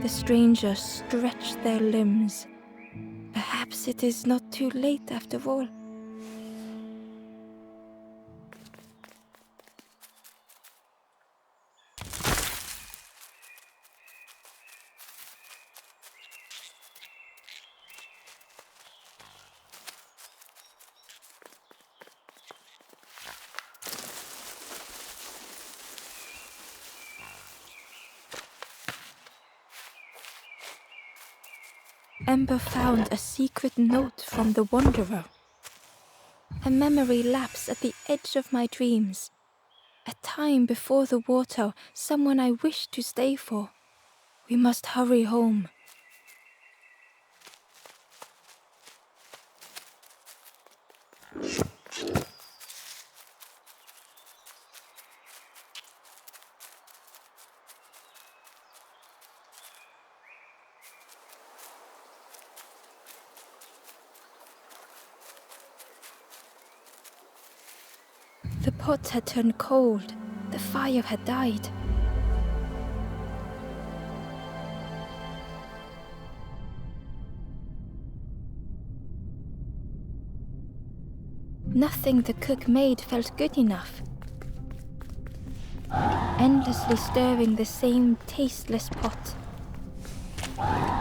The strangers stretched their limbs. Perhaps it is not too late after all. Ember found a secret note from the Wanderer. A memory lapse at the edge of my dreams. A time before the water, someone I wished to stay for. We must hurry home. The pot had turned cold. The fire had died. Nothing the cook made felt good enough. Endlessly stirring the same tasteless pot.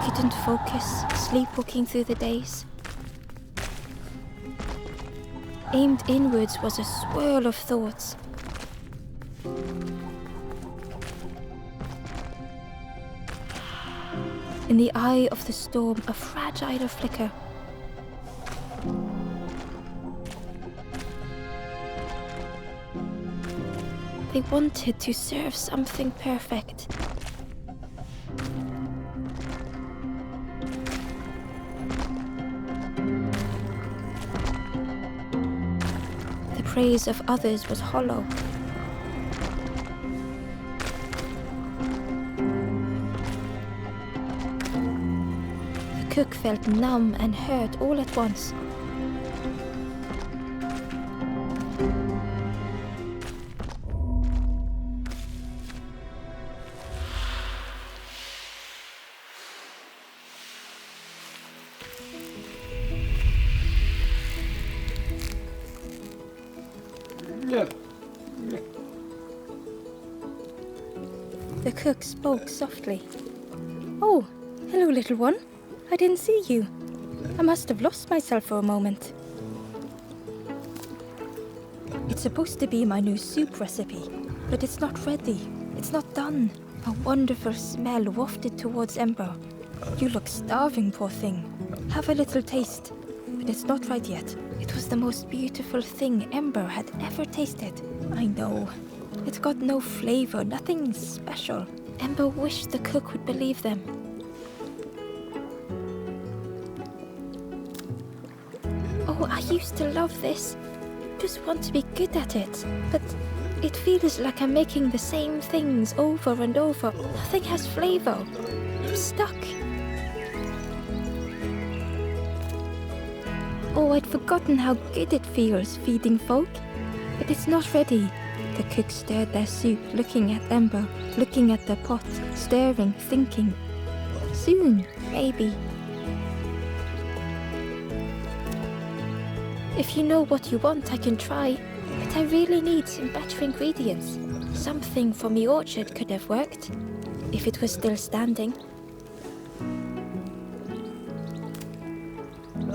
Couldn't focus, sleepwalking through the days. Aimed inwards was a swirl of thoughts. In the eye of the storm, a fragile flicker. They wanted to serve something perfect. The praise of others was hollow. The cook felt numb and hurt all at once. The cook spoke softly. "Oh, hello, little one. I didn't see you. I must have lost myself for a moment." It's supposed to be my new soup recipe, but it's not ready. It's not done. A wonderful smell wafted towards Ember. "You look starving, poor thing. Have a little taste." But it's not right yet. It was the most beautiful thing Ember had ever tasted. I know. It got no flavor, nothing special. Ember wished the cook would believe them. "Oh, I used to love this. Just want to be good at it. But it feels like I'm making the same things over and over. Nothing has flavor. I'm stuck." "Oh, I'd forgotten how good it feels feeding folk. But it's not ready." The cook stirred their soup, looking at Ember, looking at the pot, stirring, thinking. "Soon, maybe." "If you know what you want, I can try. But I really need some better ingredients. Something from the orchard could have worked, if it was still standing."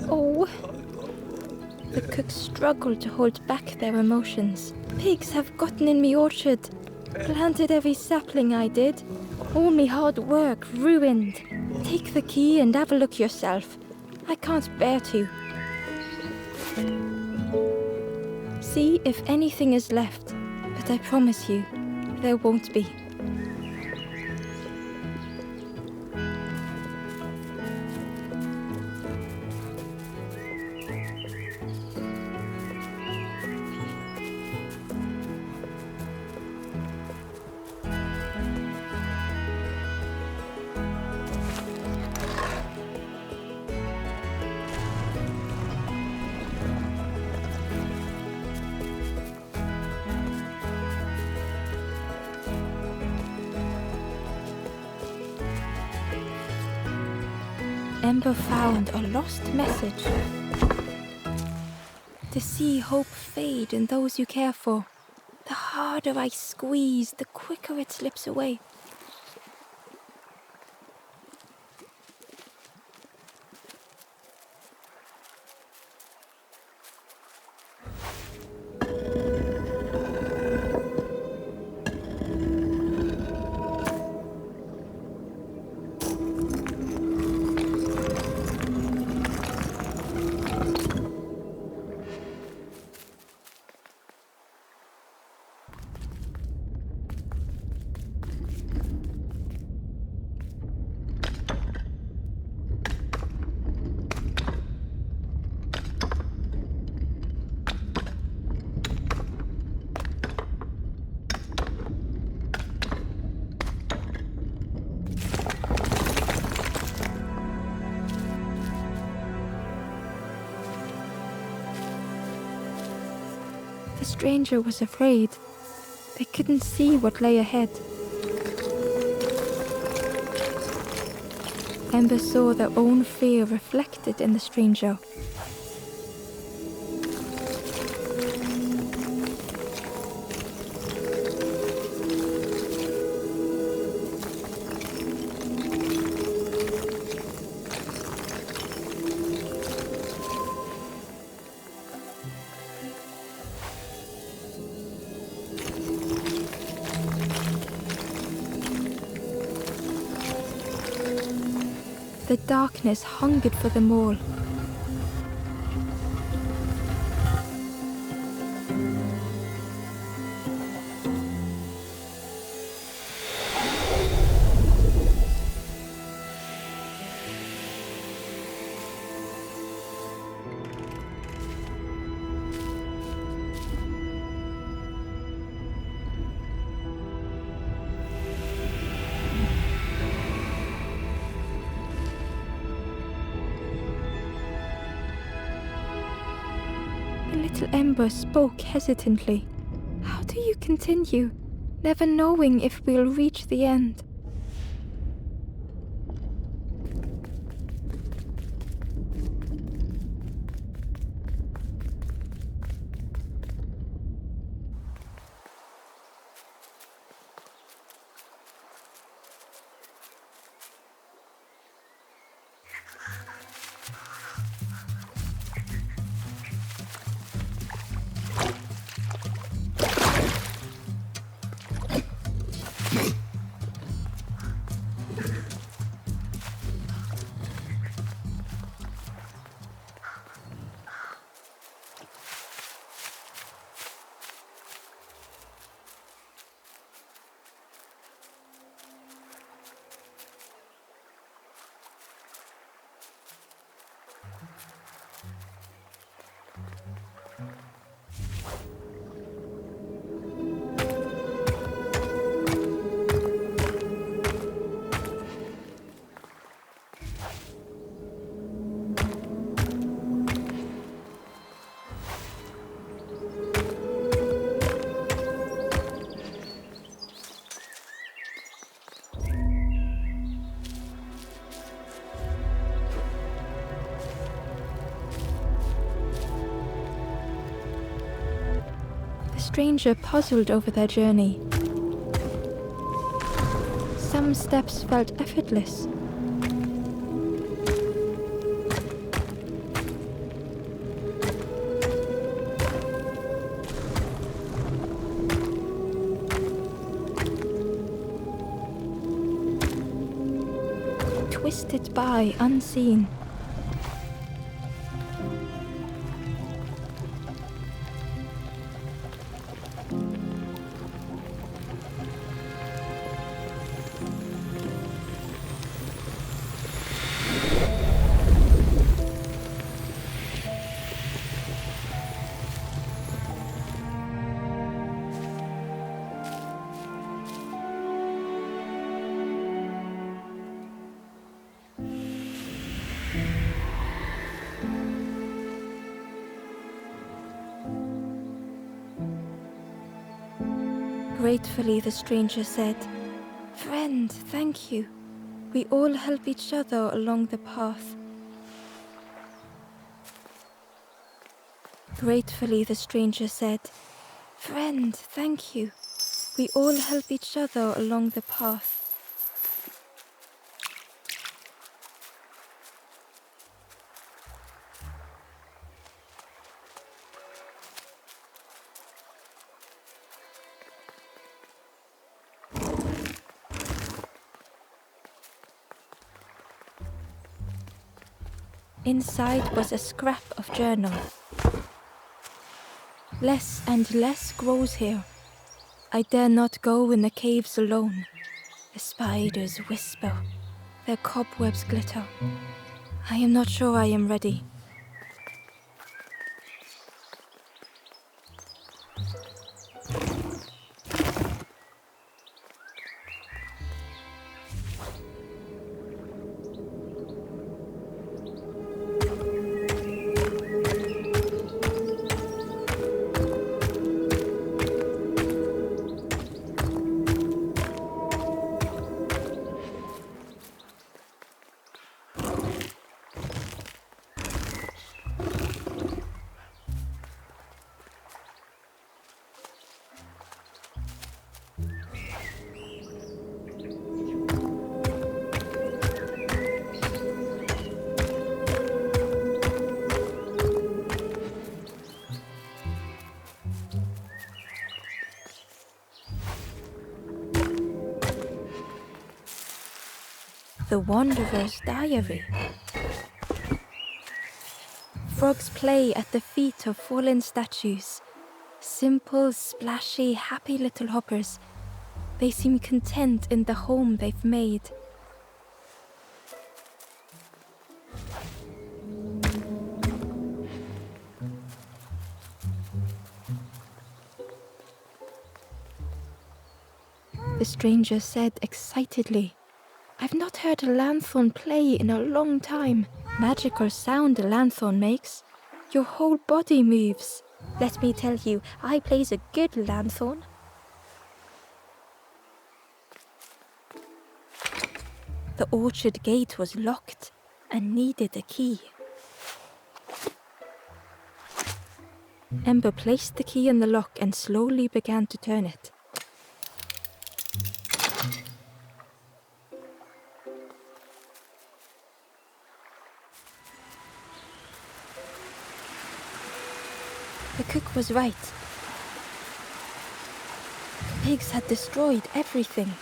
"Oh." The cook struggled to hold back their emotions. "Pigs have gotten in me orchard. Planted every sapling I did. All me hard work ruined. Take the key and have a look yourself. I can't bear to. See if anything is left, but I promise you, there won't be. Ember found a lost message. To see hope fade in those you care for, the harder I squeeze, the quicker it slips away. The stranger was afraid. They couldn't see what lay ahead. Ember saw their own fear reflected in the stranger. The darkness hungered for them all. Little Ember spoke hesitantly. How do you continue, never knowing if we'll reach the end? The stranger puzzled over their journey. Some steps felt effortless. twisted by unseen. Gratefully, the stranger said, "Friend, thank you. We all help each other along the path." Gratefully, the stranger said, "Friend, thank you. We all help each other along the path." Inside was a scrap of journal. "Less and less grows here. I dare not go in the caves alone. The spiders whisper, their cobwebs glitter. I am not sure I am ready." The Wanderer's Diary. Frogs play at the feet of fallen statues. Simple, splashy, happy little hoppers. They seem content in the home they've made. The stranger said excitedly, "I've not heard a lanthorn play in a long time. Magical sound a lanthorn makes. Your whole body moves. Let me tell you, I plays a good lanthorn." The orchard gate was locked and needed a key. Ember placed the key in the lock and slowly began to turn it. The cook was right. The pigs had destroyed everything.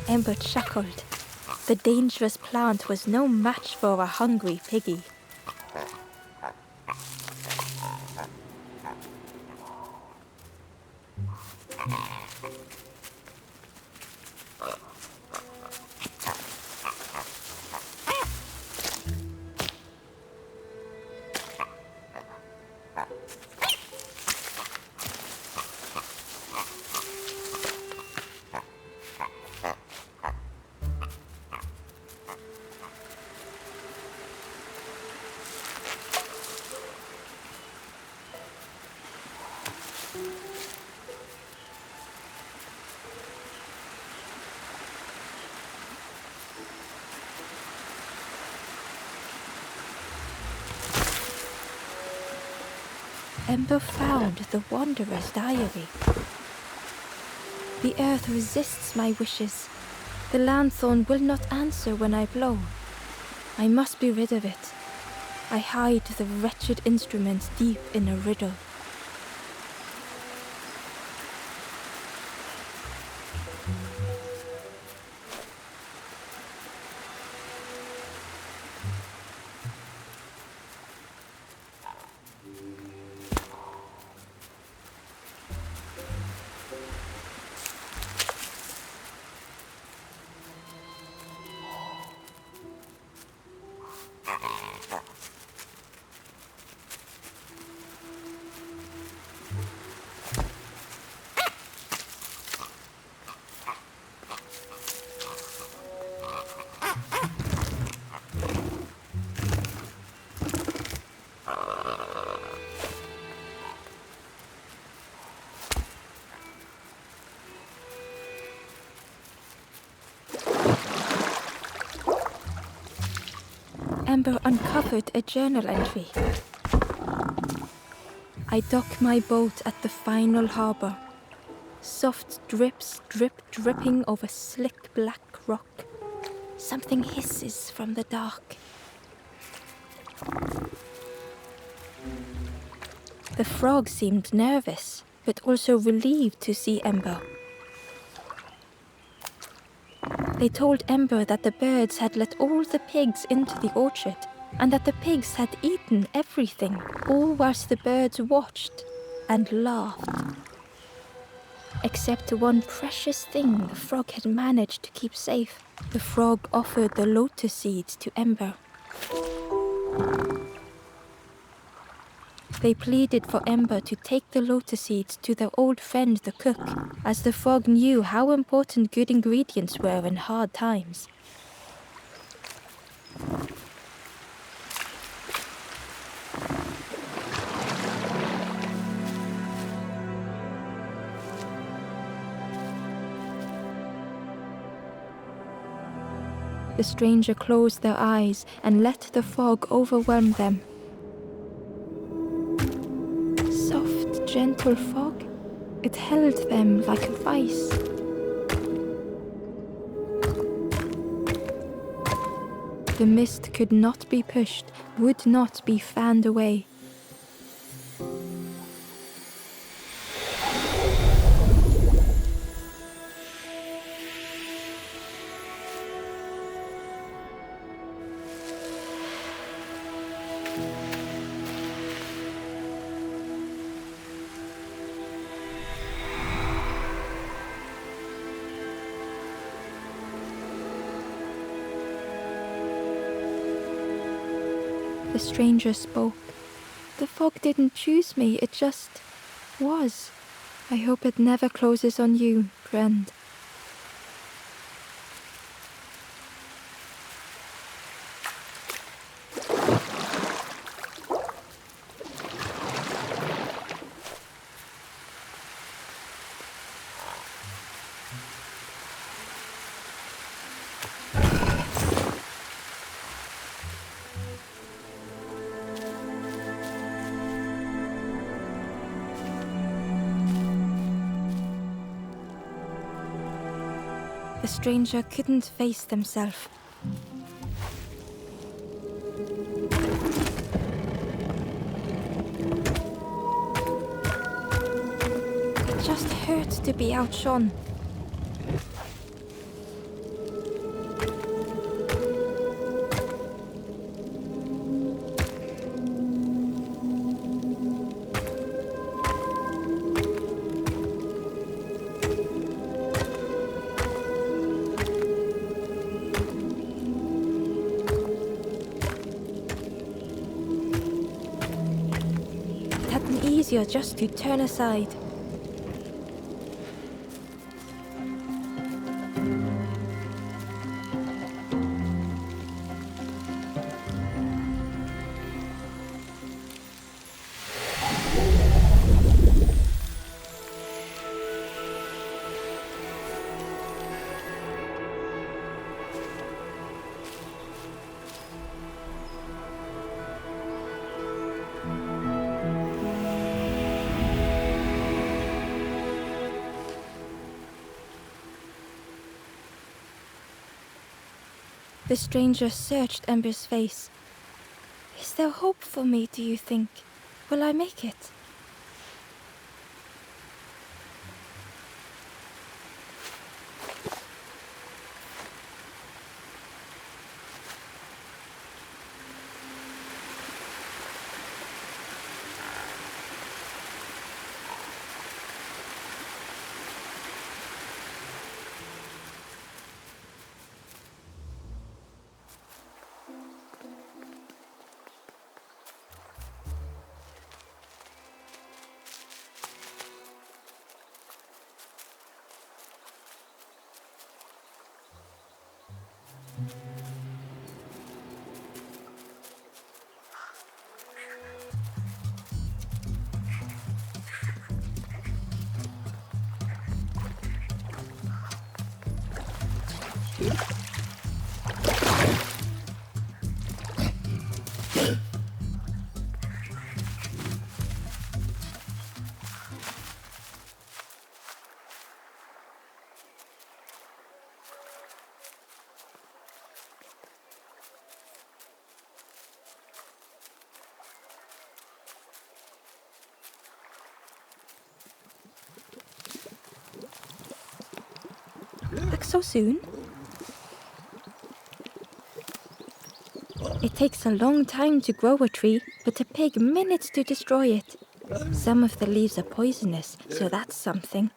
Ember chuckled. The dangerous plant was no match for a hungry piggy. Ember found the Wanderer's diary. The earth resists my wishes. The lanthorn will not answer when I blow. I must be rid of it. I hide the wretched instrument deep in a riddle. Ember uncovered a journal entry. I dock my boat at the final harbour. Soft drips dripping over slick black rock. Something hisses from the dark. The frog seemed nervous, but also relieved to see Ember. They told Ember that the birds had let all the pigs into the orchard, and that the pigs had eaten everything, all whilst the birds watched and laughed. Except one precious thing the frog had managed to keep safe. The frog offered the lotus seeds to Ember. They pleaded for Ember to take the lotus seeds to their old friend the cook, as the frog knew how important good ingredients were in hard times. The stranger closed their eyes and let the fog overwhelm them. Soft, gentle fog, it held them like a vice. The mist could not be pushed, would not be fanned away. The stranger spoke. The fog didn't choose me, it just was. I hope it never closes on you, friend. The stranger couldn't face themselves. It just hurt to be outshone. Easier just to turn aside. The stranger searched Ember's face. Is there hope for me, do you think? Will I make it? Back so soon? It takes a long time to grow a tree, but a pig minutes to destroy it. Some of the leaves are poisonous, so that's something.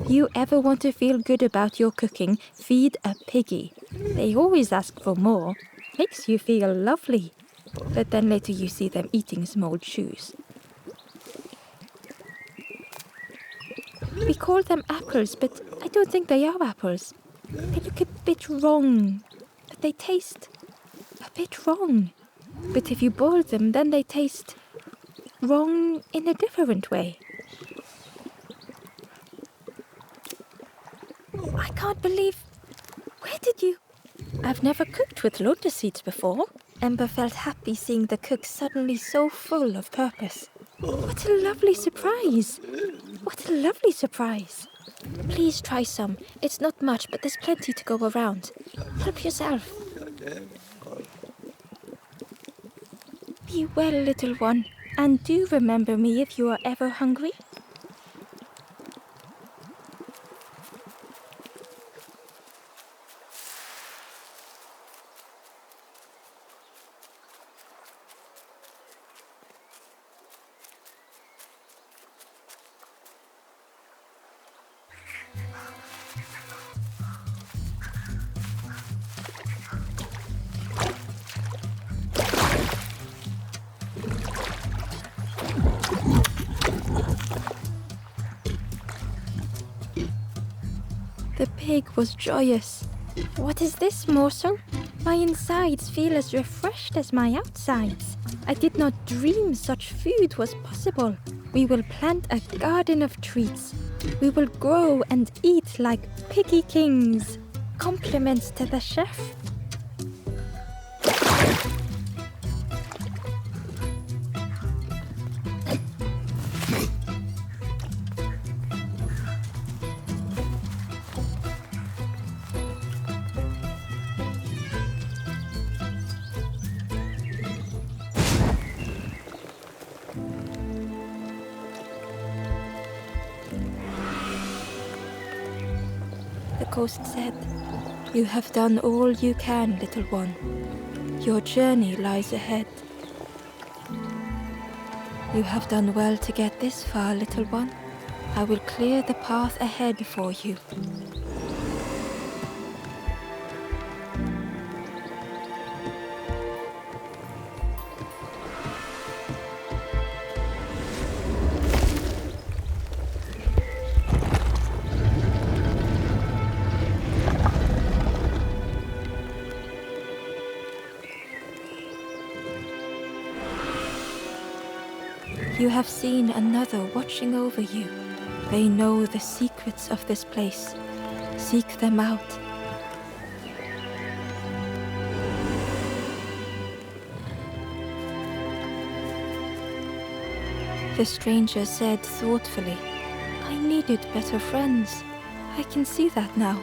You ever want to feel good about your cooking, feed a piggy. They always ask for more. Makes you feel lovely. But then later you see them eating small shoes. We call them apples, but I don't think they are apples. They look a bit wrong, but they taste a bit wrong. But if you boil them, then they taste wrong in a different way. I can't believe... Where did you... I've never cooked with lotus seeds before. Ember felt happy seeing the cook suddenly so full of purpose. What a lovely surprise! What a lovely surprise! Please try some. It's not much, but there's plenty to go around. Help yourself. Be well, little one, and do remember me if you are ever hungry. The pig was joyous. What is this morsel? My insides feel as refreshed as my outsides. I did not dream such food was possible. We will plant a garden of treats. We will grow and eat like piggy kings. Compliments to the chef. The ghost said, "You have done all you can, little one. Your journey lies ahead. You have done well to get this far, little one. I will clear the path ahead for you." You have seen another watching over you. They know the secrets of this place. Seek them out. The stranger said thoughtfully, "I needed better friends. I can see that now.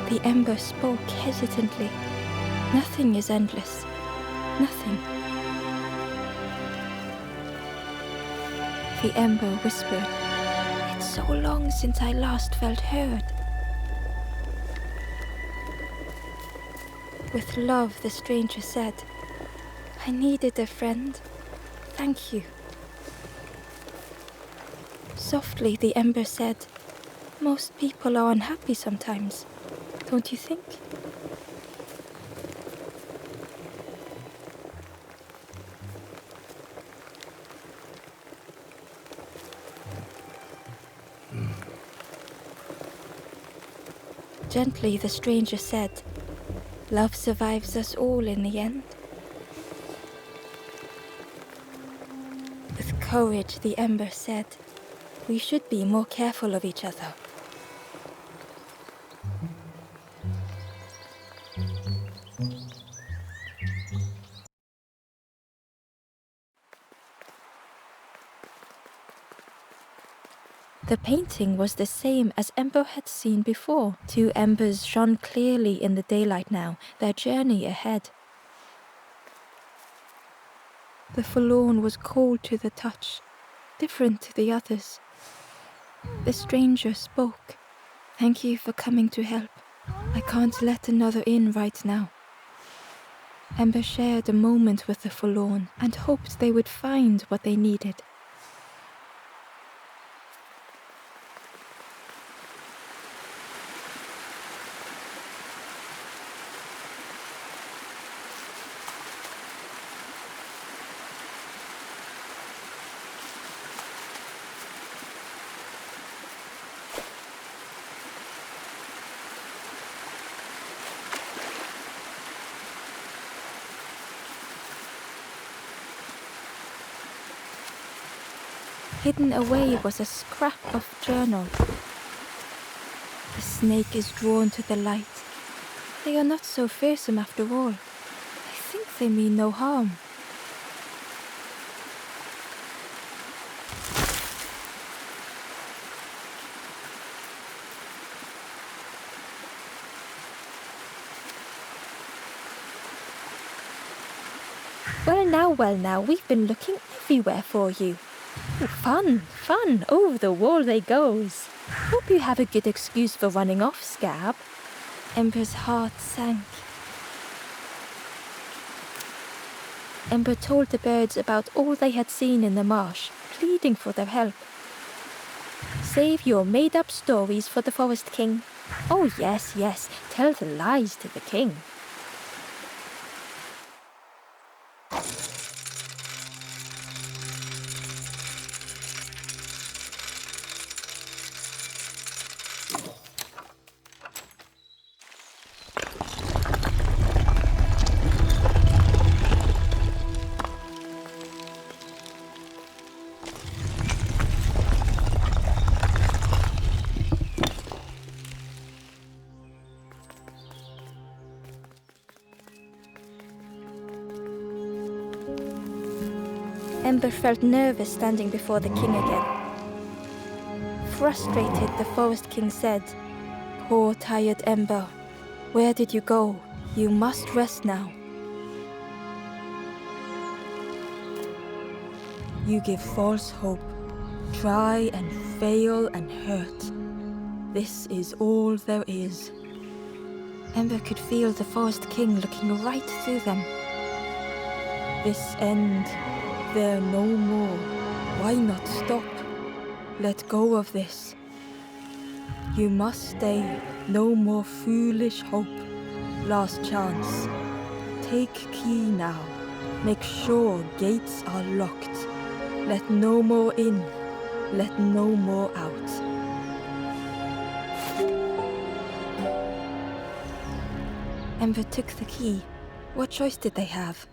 The ember spoke hesitantly. Nothing is endless. Nothing. The ember whispered, "It's so long since I last felt heard." With love, the stranger said, "I needed a friend. Thank you." Softly, the ember said, "Most people are unhappy sometimes, don't you think?" Gently, the stranger said, "Love survives us all in the end." With courage, the ember said, "We should be more careful of each other." The painting was the same as Ember had seen before. Two embers shone clearly in the daylight now, their journey ahead. The forlorn was cold to the touch, different to the others. The stranger spoke. "Thank you for coming to help. I can't let another in right now." Ember shared a moment with the forlorn and hoped they would find what they needed. Hidden away was a scrap of journal. The snake is drawn to the light. They are not so fearsome after all. I think they mean no harm. Well now, we've been looking everywhere for you. Fun, over the wall they goes. Hope you have a good excuse for running off, Scab. Ember's heart sank. Ember told the birds about all they had seen in the marsh, pleading for their help. Save your made-up stories for the Forest King. Oh yes, tell the lies to the king. Ember felt nervous standing before the king again. Frustrated, the Forest King said, "Poor tired Ember, where did you go? You must rest now." "You give false hope, try and fail and hurt. This is all there is." Ember could feel the Forest King looking right through them. "This end, there no more. Why not stop? Let go of this. You must stay. No more foolish hope. Last chance. Take key now. Make sure gates are locked. Let no more in. Let no more out." Ember took the key. What choice did they have?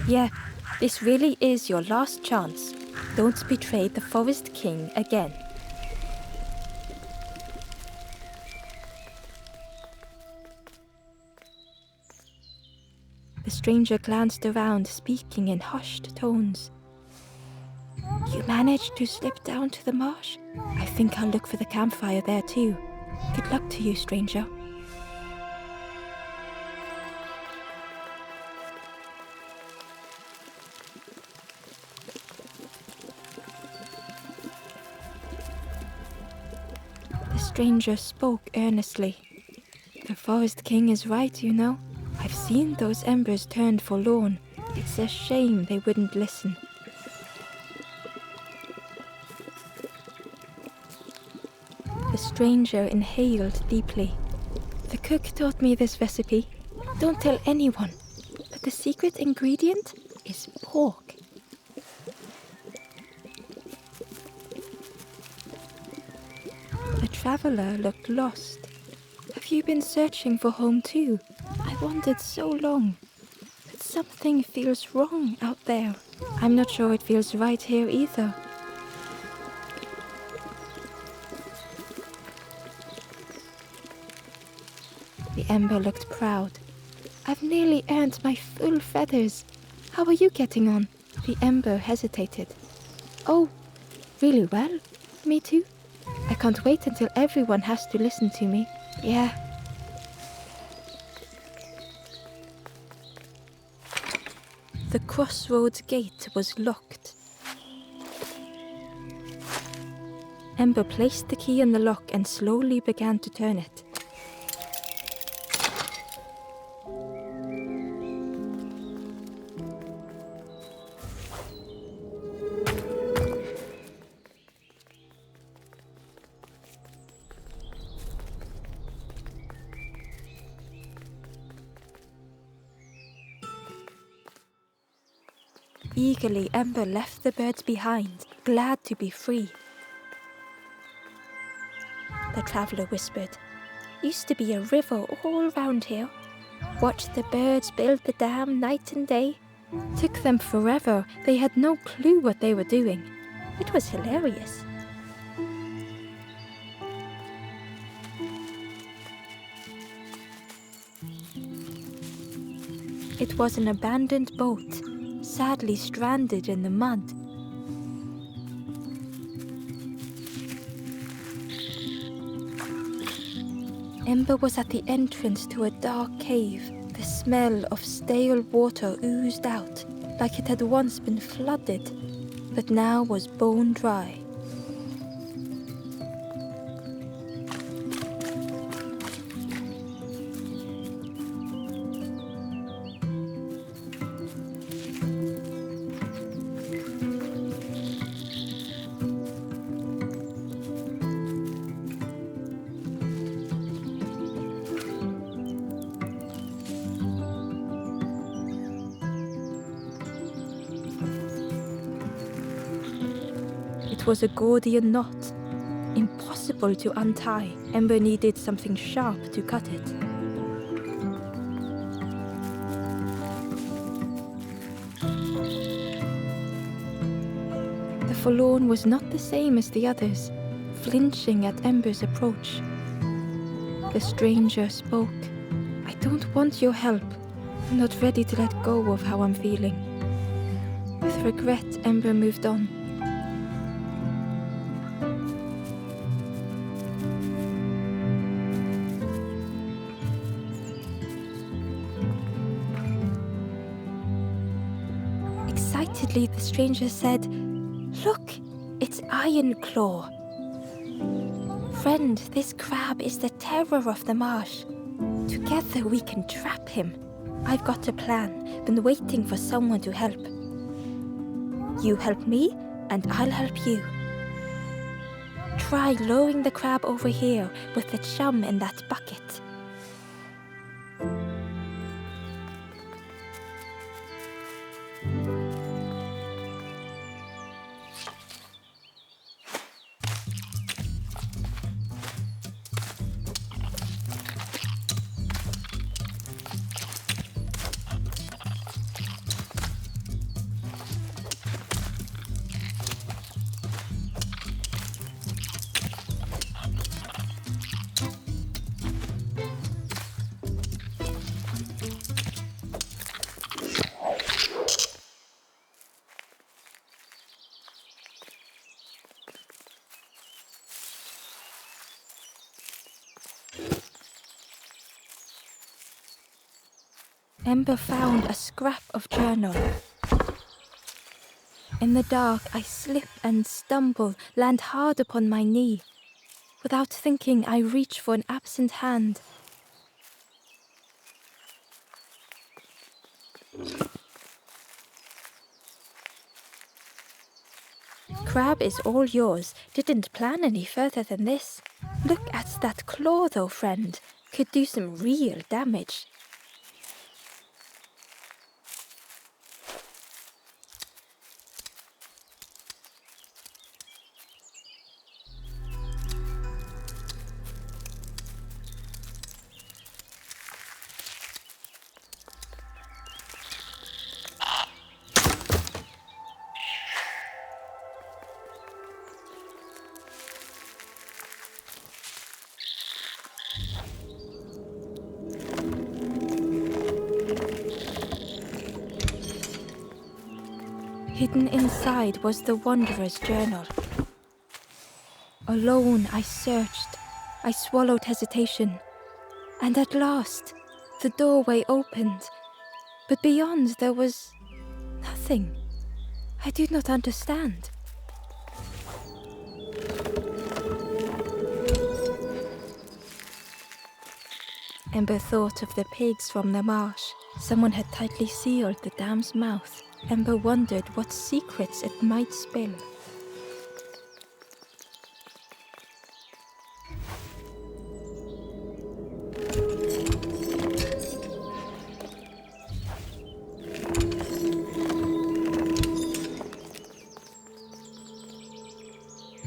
Yeah, this really is your last chance. Don't betray the Forest King again. stranger glanced around, speaking in hushed tones. You managed to slip down to the marsh? I think I'll look for the campfire there too. Good luck to you, stranger. The stranger spoke earnestly. The Forest King is right, you know. I've seen those embers turned forlorn. It's a shame they wouldn't listen. The stranger inhaled deeply. The cook taught me this recipe. Don't tell anyone, but the secret ingredient is pork. The traveler looked lost. Have you been searching for home too? I wandered so long, but something feels wrong out there. I'm not sure it feels right here either. The ember looked proud. I've nearly earned my full feathers. How are you getting on? The ember hesitated. Oh, really well? Me too. I can't wait until everyone has to listen to me. Yeah. The crossroads gate was locked. Ember placed the key in the lock and slowly began to turn it. Eagerly, Ember left the birds behind, glad to be free. The traveler whispered, Used to be a river all round here. Watched the birds build the dam night and day. Took them forever, they had no clue what they were doing. It was hilarious. It was an abandoned boat, sadly stranded in the mud. Ember was at the entrance to a dark cave. The smell of stale water oozed out, like it had once been flooded, but now was bone dry. It was a Gordian knot. Impossible to untie. Ember needed something sharp to cut it. The forlorn was not the same as the others, flinching at Ember's approach. The stranger spoke. I don't want your help. I'm not ready to let go of how I'm feeling. With regret, Ember moved on. Excitedly, the stranger said, Look, it's Iron Claw. Friend, this crab is the terror of the marsh. Together we can trap him. I've got a plan, been waiting for someone to help. You help me, and I'll help you. Try lowering the crab over here with the chum in that bucket. Ember found a scrap of journal. In the dark, I slip and stumble, land hard upon my knee. Without thinking, I reach for an absent hand. Crab is all yours. Didn't plan any further than this. Look at that claw though, friend. Could do some real damage. Hidden inside was the Wanderer's journal. Alone I searched. I swallowed hesitation. And at last, the doorway opened. But beyond there was nothing. I do not understand. Ember thought of the pigs from the marsh. Someone had tightly sealed the dam's mouth. Ember wondered what secrets it might spill.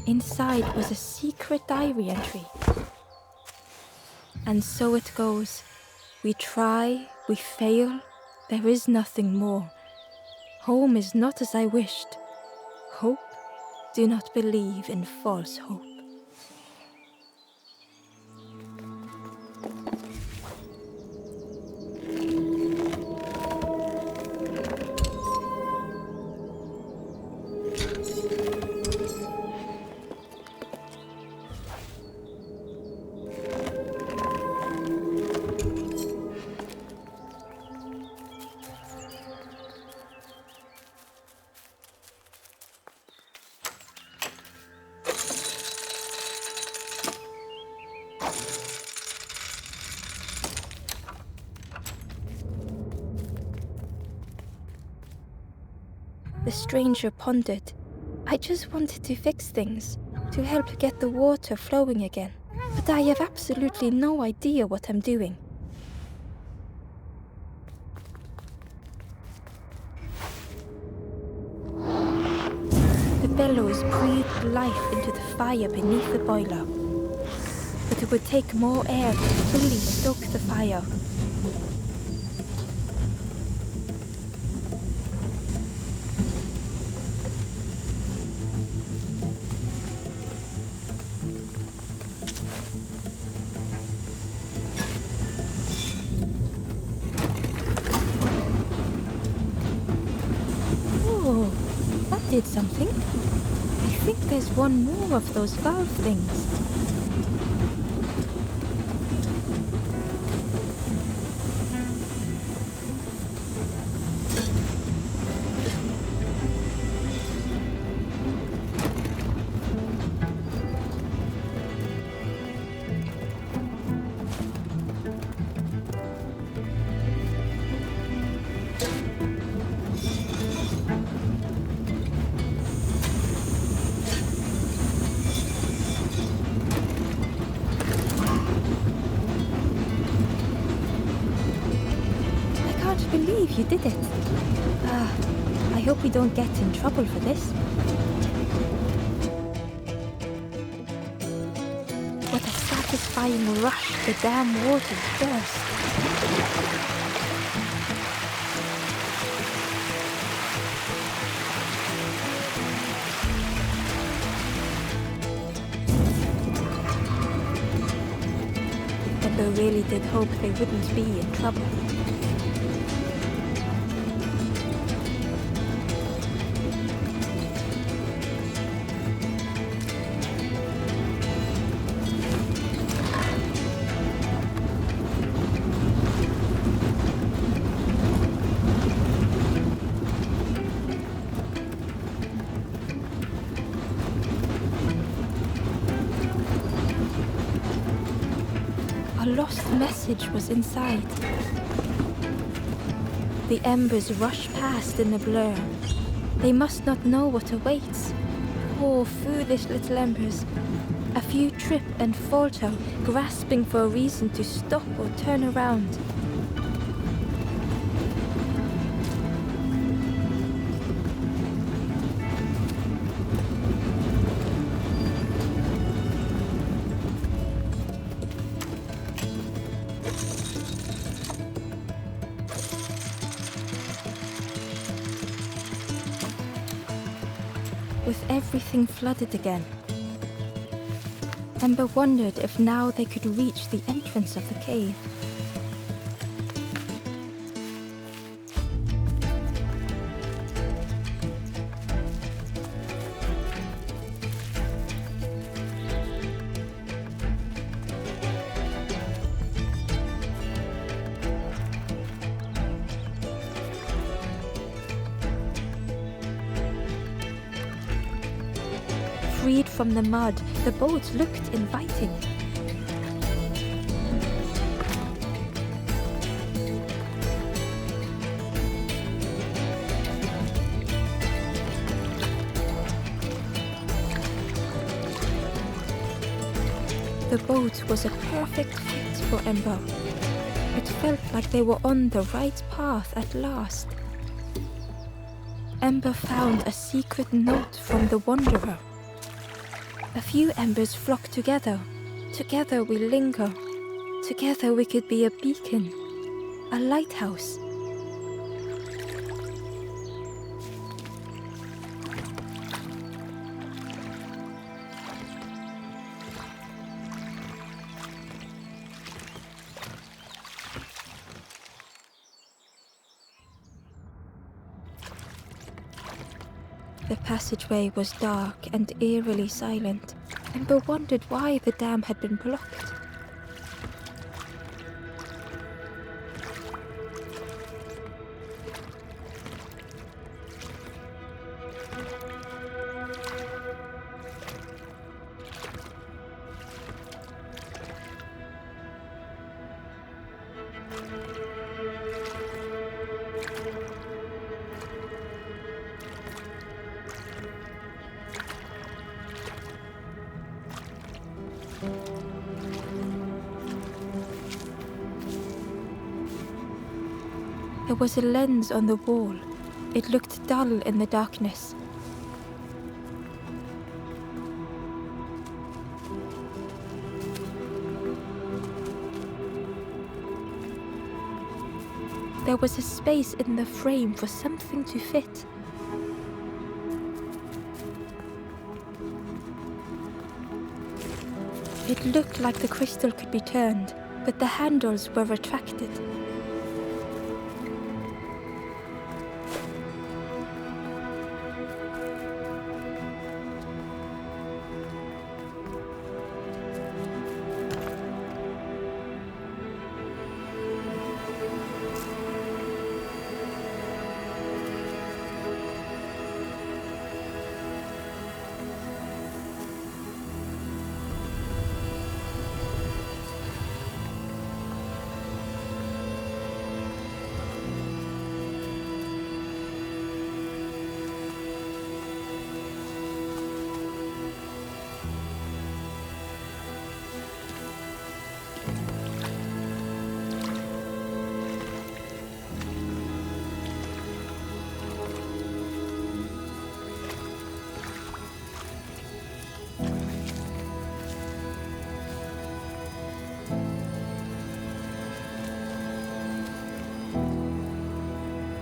Inside was a secret diary entry. And so it goes. We try, we fail, there is nothing more. Home is not as I wished. Hope, do not believe in false hope. The stranger pondered. I just wanted to fix things, to help get the water flowing again. But I have absolutely no idea what I'm doing. The bellows breathed life into the fire beneath the boiler. But it would take more air to fully stoke the fire. Did something. I think there's one more of those valve things. You did it. I hope we don't get in trouble for this. What a satisfying rush the dam waters burst. Ember really did hope they wouldn't be in trouble. A lost message was inside. The embers rush past in a blur. They must not know what awaits. Poor, foolish little embers. A few trip and falter, grasping for a reason to stop or turn around. With everything flooded again, Ember wondered if now they could reach the entrance of the cave. Freed from the mud, the boat looked inviting. The boat was a perfect fit for Ember. It felt like they were on the right path at last. Ember found a secret note from the Wanderer. A few embers flock together. Together we linger. Together we could be a beacon, a lighthouse. The passageway was dark and eerily silent. Ember wondered why the dam had been blocked. There was a lens on the wall. It looked dull in the darkness. There was a space in the frame for something to fit. It looked like the crystal could be turned, but the handles were retracted.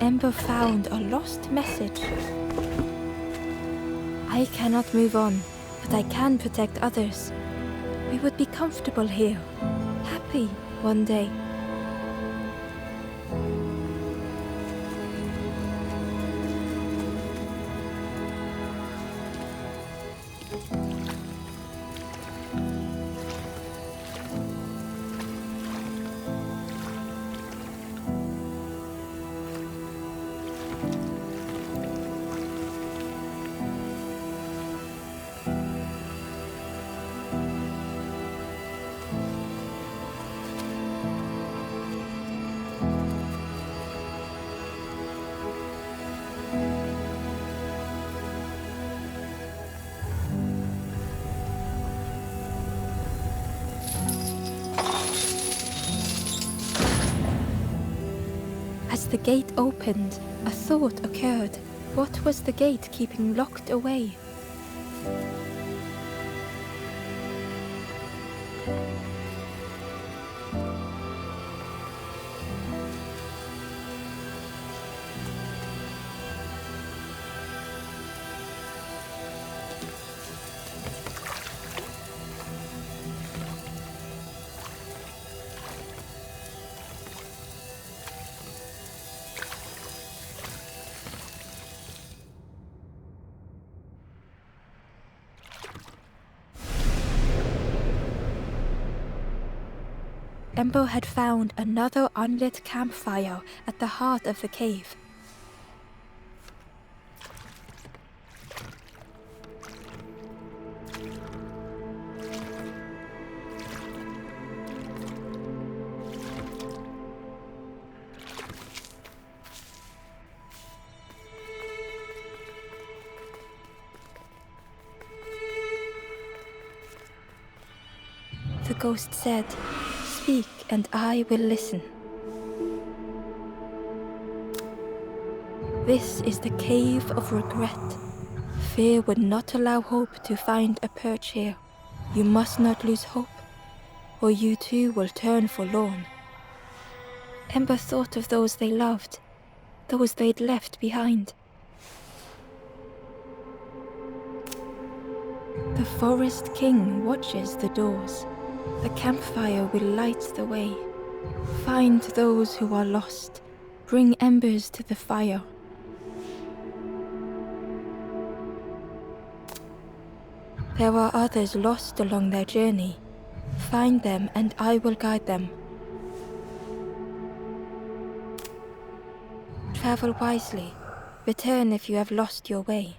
Ember found a lost message. I cannot move on, but I can protect others. We would be comfortable here, happy one day. As the gate opened, a thought occurred. What was the gate keeping locked away? Ember had found another unlit campfire at the heart of the cave. The ghost said, "Speak, and I will listen." This is the cave of regret. Fear would not allow hope to find a perch here. You must not lose hope, or you too will turn forlorn. Ember thought of those they loved, those they'd left behind. The Forest King watches the doors. The campfire will light the way. Find those who are lost. Bring embers to the fire. There are others lost along their journey. Find them and I will guide them. Travel wisely. Return if you have lost your way.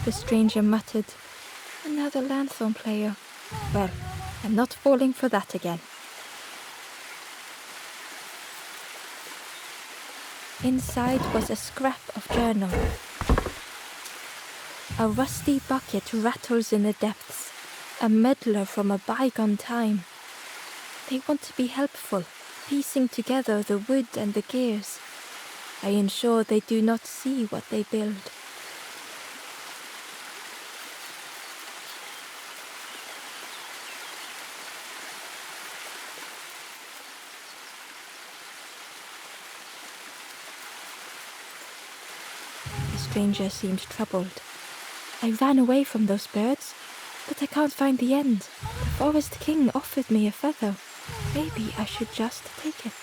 The stranger muttered, "Another lanthorn player. Well, I'm not falling for that again." Inside was a scrap of journal. A rusty bucket rattles in the depths, a meddler from a bygone time. They want to be helpful, piecing together the wood and the gears. I ensure they do not see what they build. The stranger seemed troubled. "I ran away from those birds, but I can't find the end. The Forest King offered me a feather. Maybe I should just take it."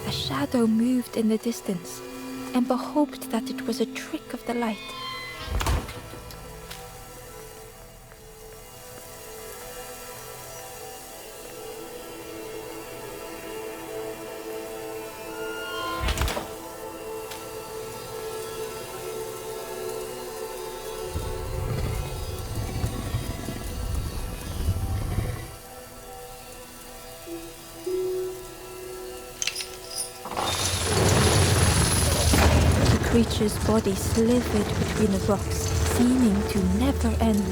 A shadow moved in the distance. Ember hoped that it was a trick of the light. The creature's body slithered between the rocks, seeming to never end.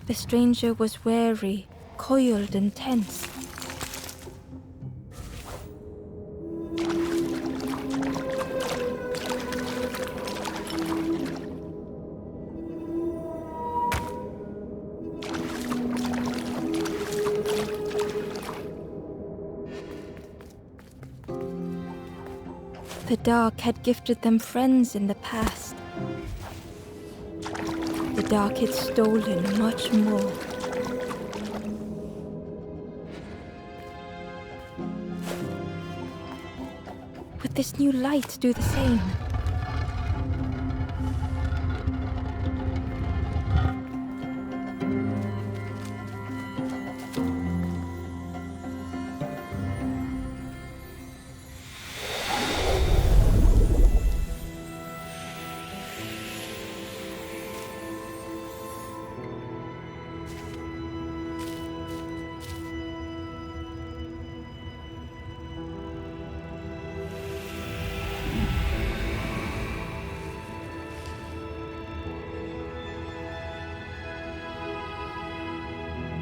The stranger was wary, coiled and tense. The dark had gifted them friends in the past. The dark had stolen much more. Would this new light do the same?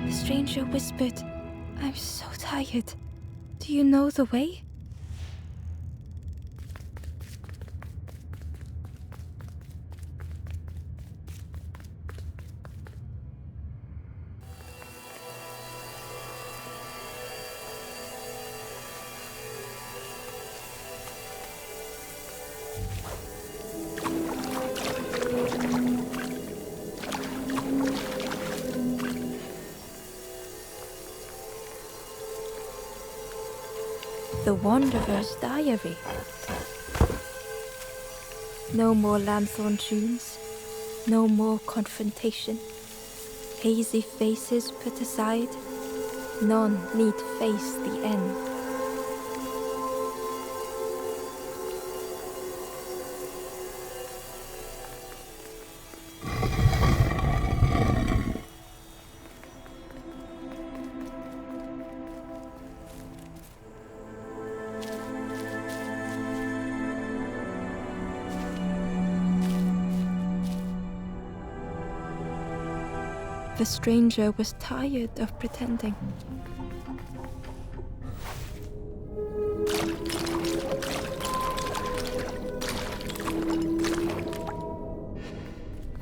The stranger whispered, "I'm so tired. Do you know the way?" The Wanderer's Diary. No more lanthorn tunes, no more confrontation. Hazy faces put aside, none need face the end. The stranger was tired of pretending.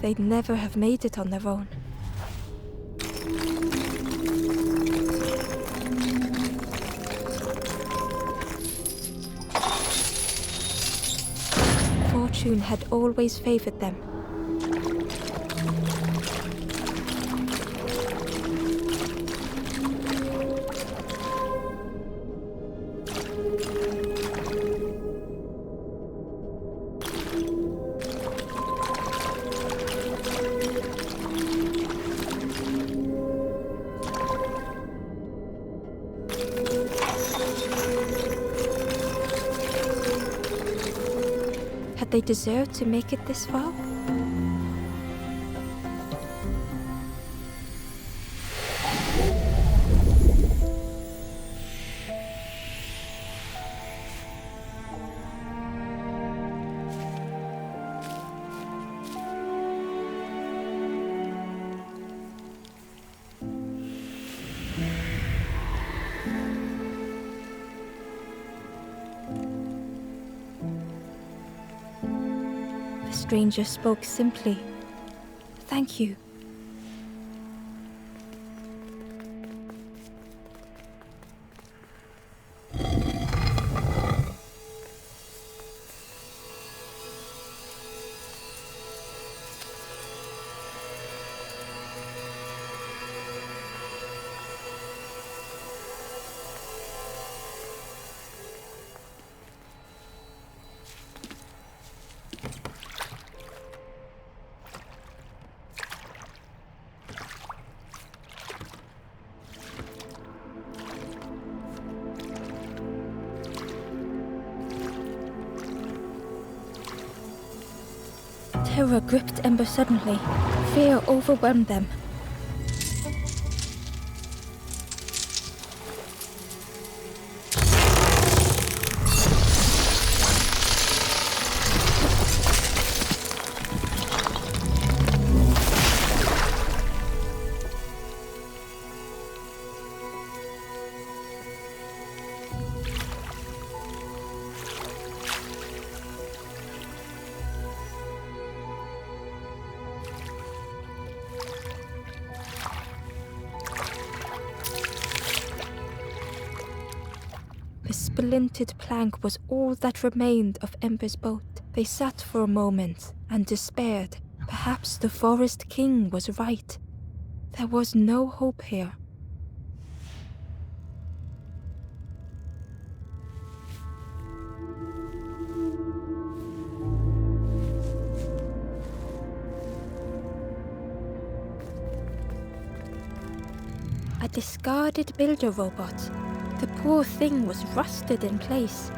They'd never have made it on their own. Fortune had always favored them. Had they deserved to make it this far? The stranger spoke simply. "Thank you." Terror gripped Ember suddenly. Fear overwhelmed them. The splintered plank was all that remained of Ember's boat. They sat for a moment and despaired. Perhaps the Forest King was right. There was no hope here. A discarded builder robot. The poor thing was rusted in place.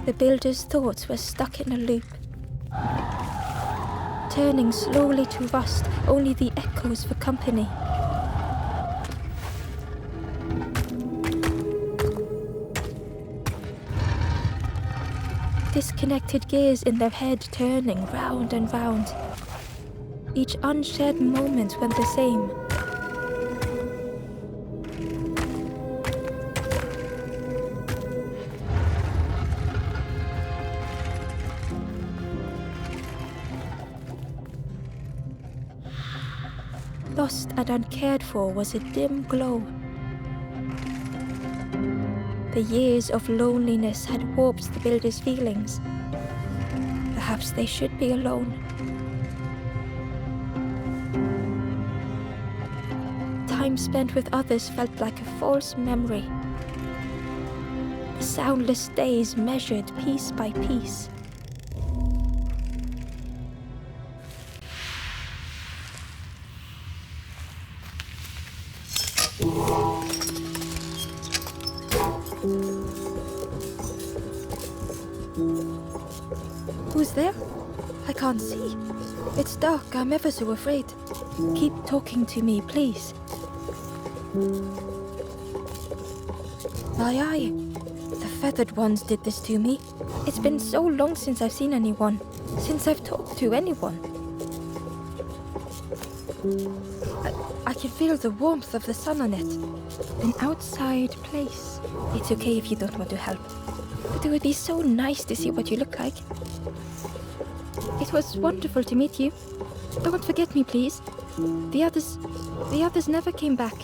The builder's thoughts were stuck in a loop, turning slowly to rust, only the echoes for company. Disconnected gears in their head turning round and round. Each unshared moment went the same. Lost and uncared for was a dim glow. The years of loneliness had warped the builder's feelings. Perhaps they should be alone. Time spent with others felt like a false memory. The soundless days measured piece by piece. Who's there? I can't see. It's dark, I'm ever so afraid. Keep talking to me, please. Aye. The feathered ones did this to me. It's been so long since I've seen anyone. Since I've talked to anyone. I can feel the warmth of the sun on it. An outside place. It's okay if you don't want to help. But it would be so nice to see what you look like. It was wonderful to meet you. Don't forget me, please. The others never came back.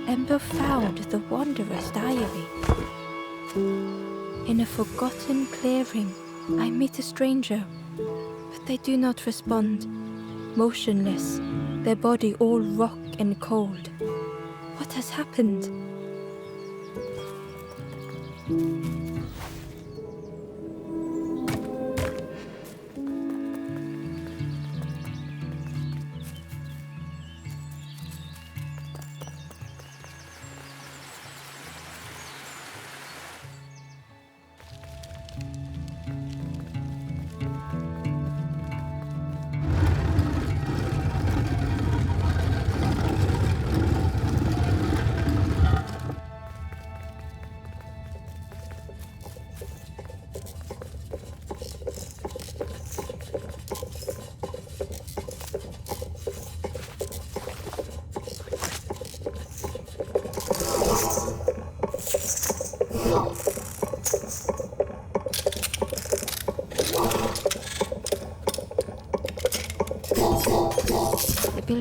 Ember found the Wanderer's diary. In a forgotten clearing, I meet a stranger, but they do not respond. Motionless, their body all rock and cold. What has happened?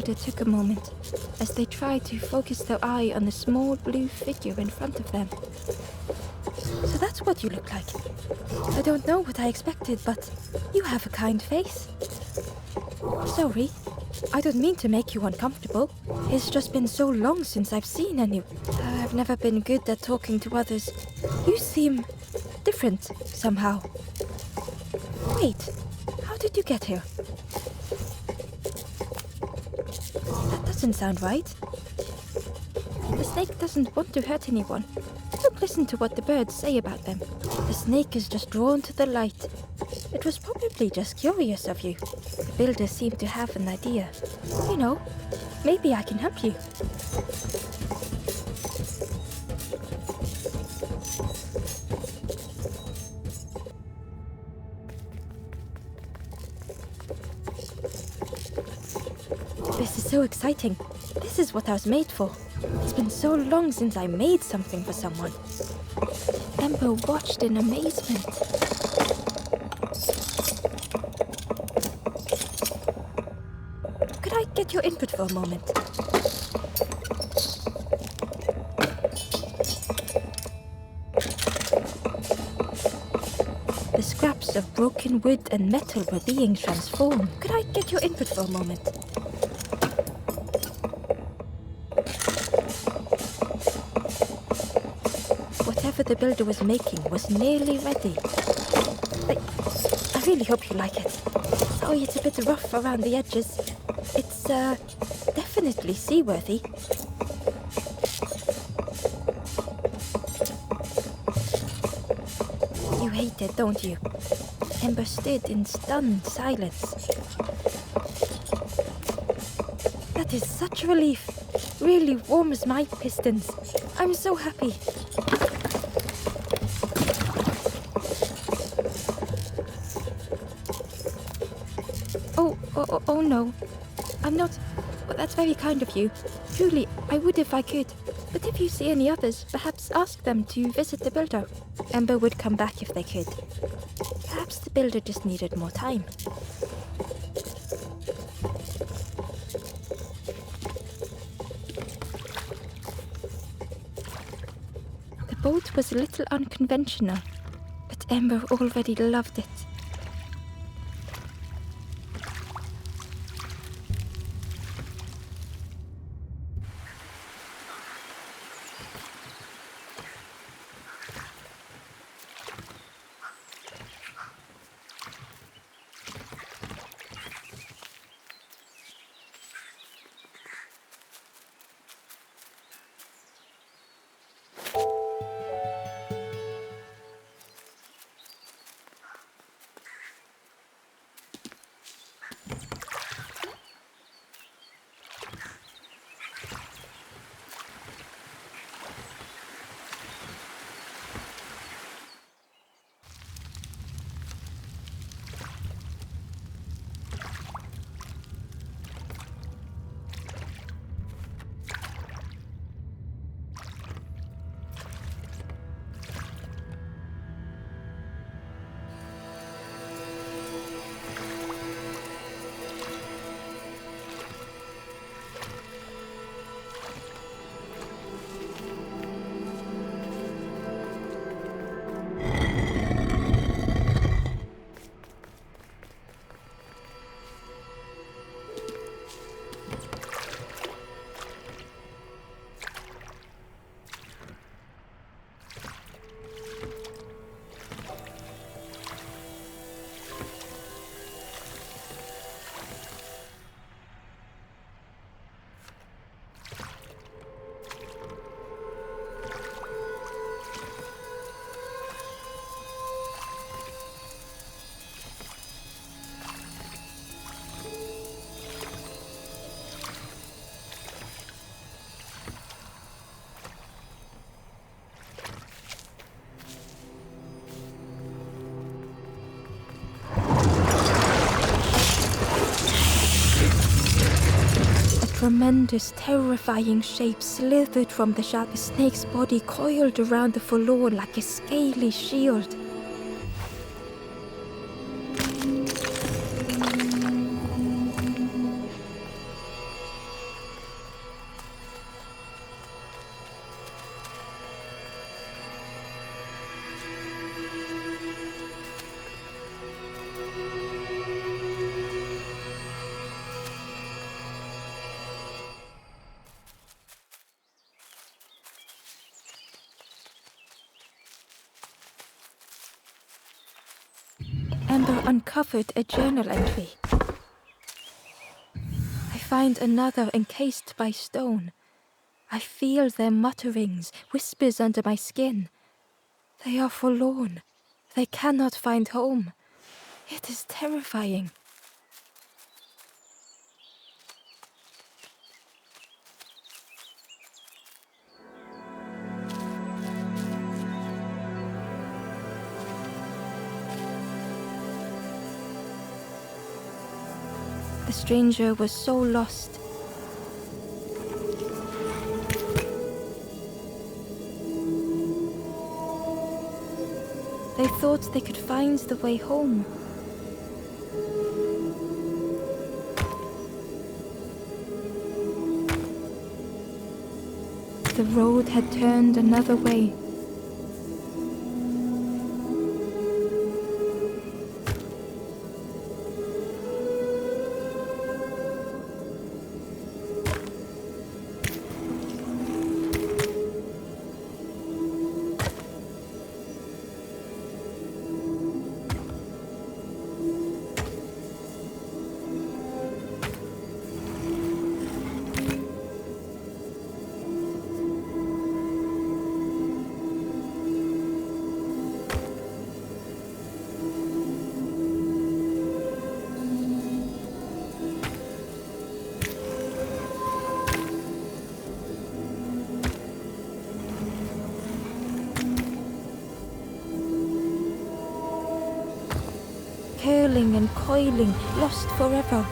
builder took a moment as they tried to focus their eye on the small blue figure in front of them. So that's what you look like. I don't know what I expected, but you have a kind face. Sorry, I don't mean to make you uncomfortable. It's just been so long since I've seen any. I've never been good at talking to others. You seem different somehow. Wait, how did you get here? That doesn't sound right. The snake doesn't want to hurt anyone. Don't listen to what the birds say about them. The snake is just drawn to the light. It was probably just curious of you. The builder seemed to have an idea. You know, maybe I can help you. This is so exciting. This is what I was made for. It's been so long since I made something for someone. Ember watched in amazement. Could I get your input for a moment? The scraps of broken wood and metal were being transformed. Could I get your input for a moment? Whatever the builder was making was nearly ready. I really hope you like it. Sorry it's a bit rough around the edges. It's, definitely seaworthy. You hate it, don't you? Ember stood in stunned silence. That is such relief. Really warms my pistons. I'm so happy. Oh no. I'm not... Well, that's very kind of you. Truly, I would if I could. But if you see any others, perhaps ask them to visit the builder. Ember would come back if they could. Perhaps the builder just needed more time. The boat was a little unconventional, but Ember already loved it. Tremendous, terrifying shape slithered from the shadow. The snake's body coiled around the forlorn like a scaly shield. uncovered a journal entry. I find another encased by stone. I feel their mutterings, whispers under my skin. They are forlorn. They cannot find home. It is terrifying. The stranger was so lost. They thought they could find the way home. The road had turned another way. Curling and coiling, lost forever.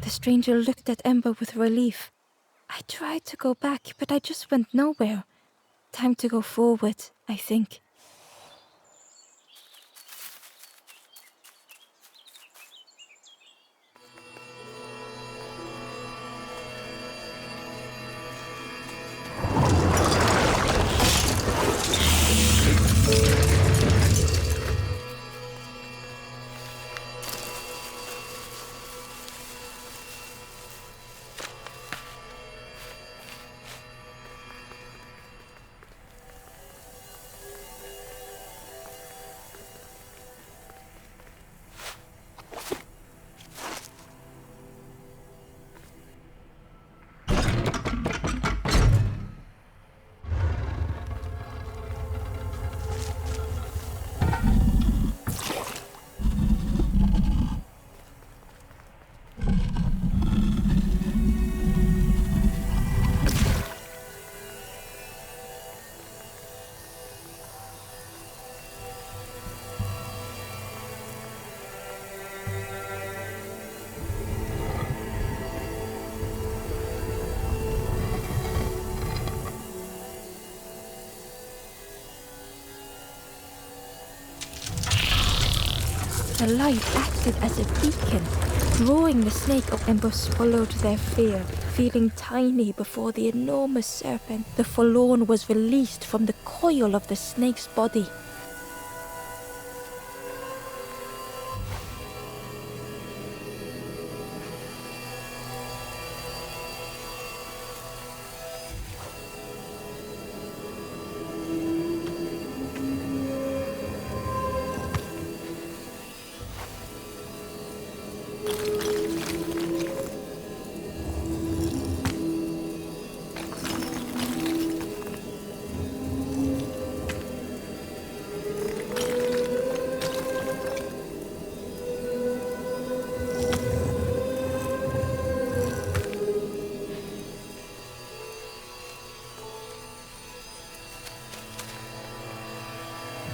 The stranger looked at Ember with relief. I tried to go back, but I just went nowhere. Time to go forward, I think. The light acted as a beacon, drawing the snake up. Ember swallowed their fear, feeling tiny before the enormous serpent. The forlorn was released from the coil of the snake's body.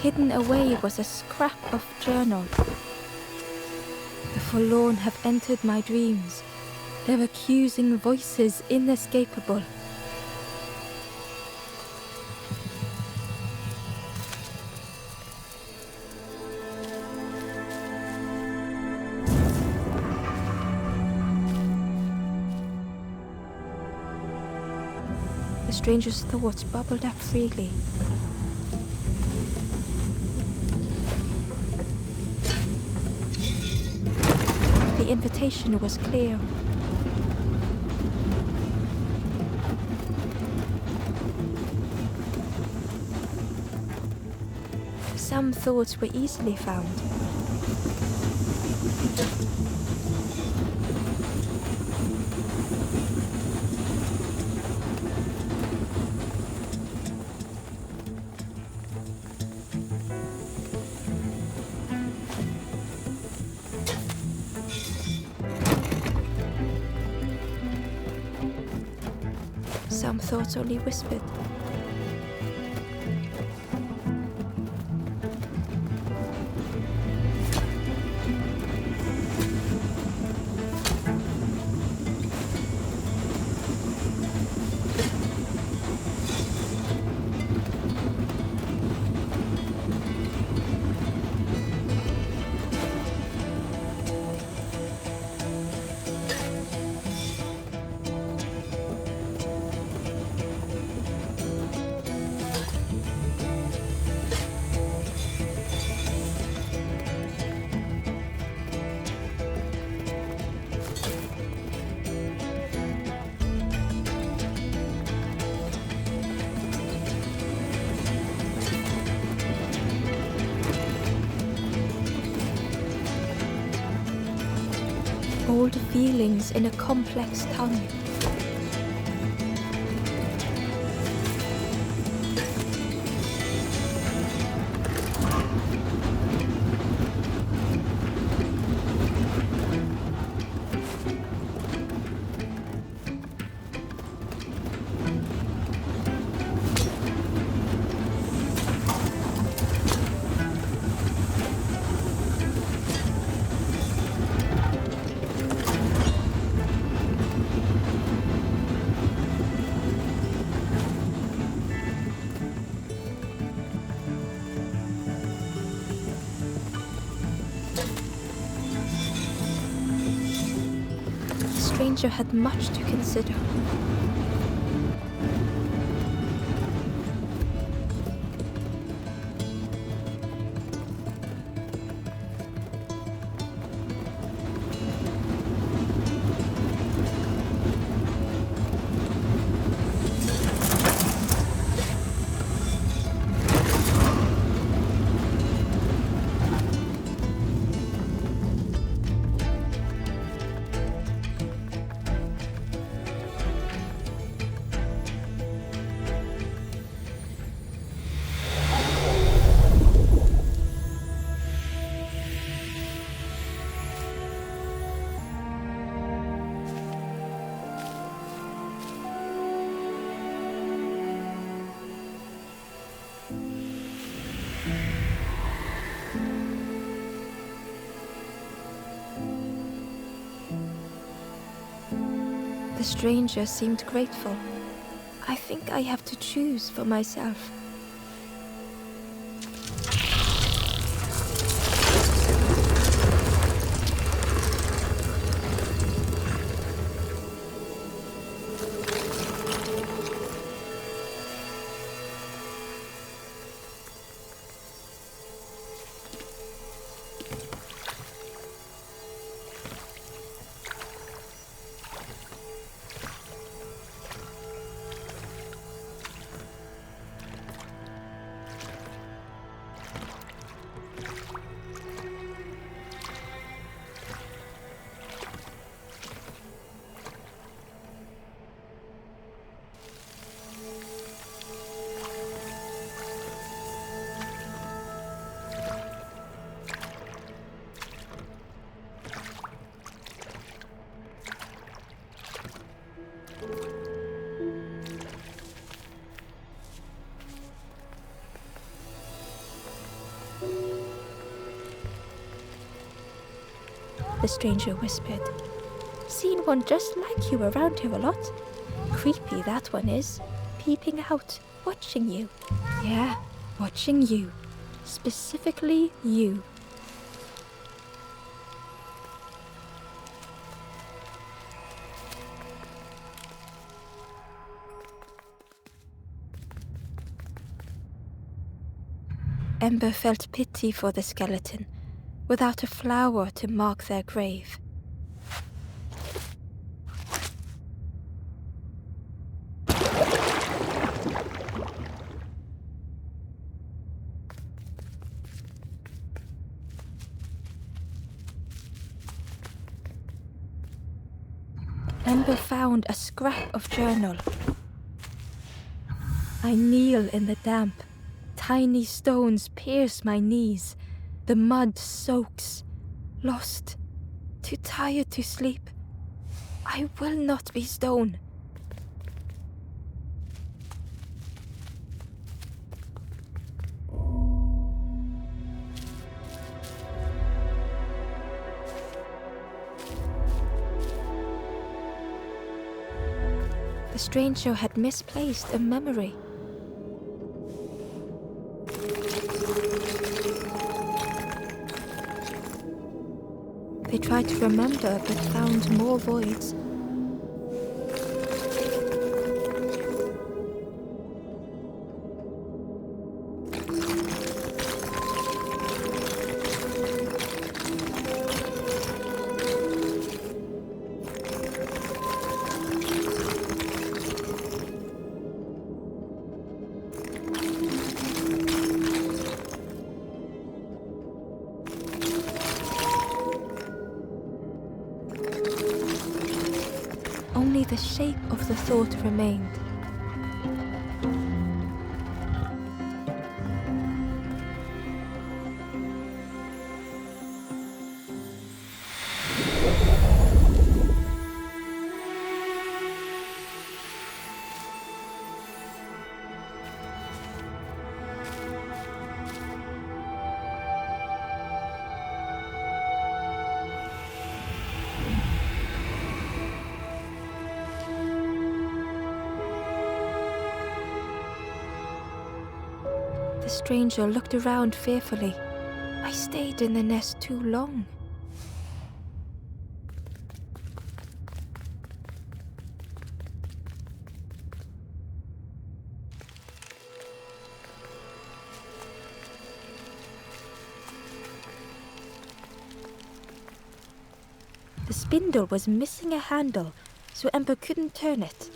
Hidden away was a scrap of journal. The forlorn have entered my dreams, their accusing voices inescapable. The stranger's thoughts bubbled up freely. The invitation was clear. Some thoughts were easily found. Some thoughts only whispered. Old feelings in a complex tongue. The stranger had much to consider. The stranger seemed grateful. I think I have to choose for myself. The stranger whispered. Seen one just like you around here a lot. Creepy that one is. Peeping out, watching you. Yeah, watching you. Specifically you. Ember felt pity for the skeleton, without a flower to mark their grave. Ember found a scrap of journal. I kneel in the damp. Tiny stones pierce my knees. The mud soaks. Lost. Too tired to sleep. I will not be stone. The stranger had misplaced a memory. They tried to remember but found more voids. Only the shape of the thought remained. The stranger looked around fearfully. I stayed in the nest too long. The spindle was missing a handle, so Ember couldn't turn it.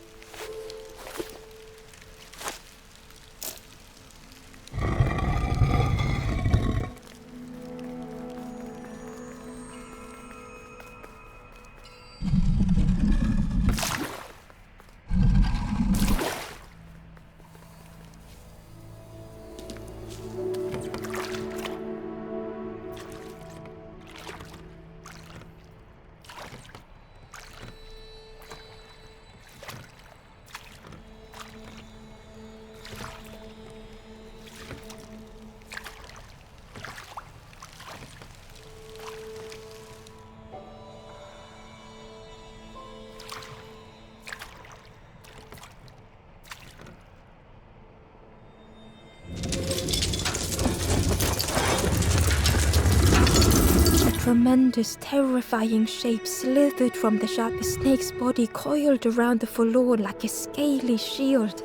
Tremendous, terrifying shape slithered from the shadow. The snake's body coiled around the forlorn like a scaly shield.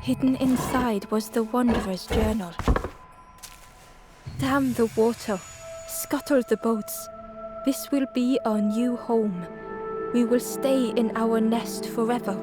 Hidden inside was the Wanderer's journal. Damn the water, scuttle the boats. This will be our new home. We will stay in our nest forever.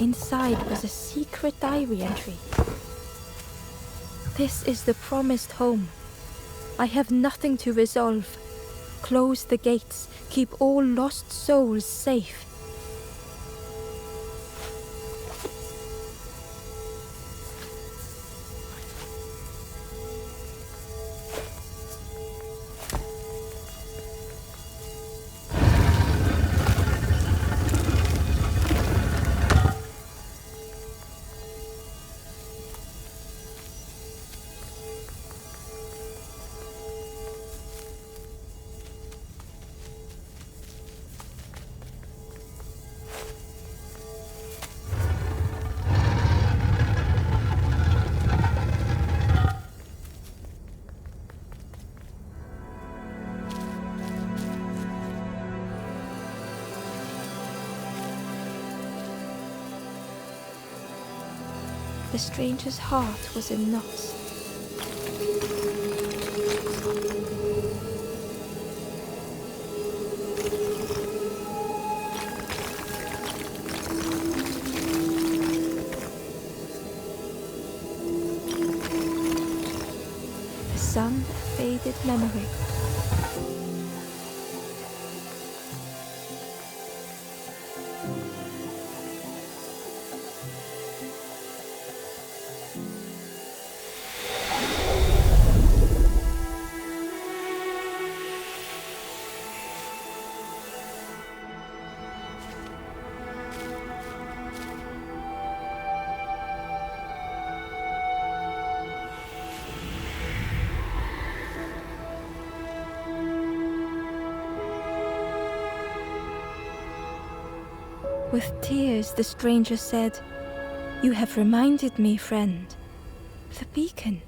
Inside was a secret diary entry. This is the promised home. I have nothing to resolve. Close the gates. Keep all lost souls safe. The stranger's heart was in knots. The sun, a faded memory. With tears, the stranger said, "You have reminded me, friend. The beacon."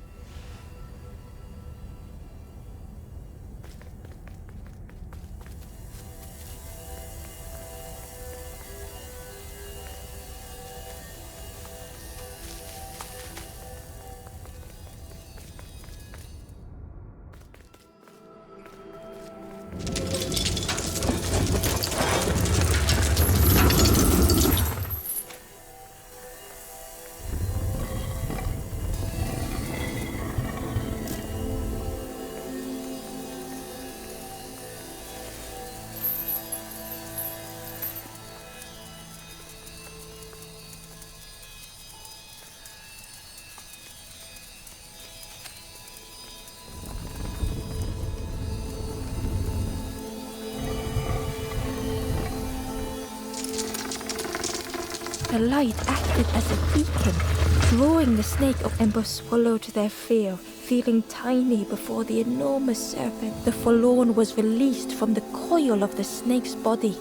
The light acted as a beacon, drawing the snake of Ember swallowed their fear, feeling tiny before the enormous serpent. The forlorn was released from the coil of the snake's body.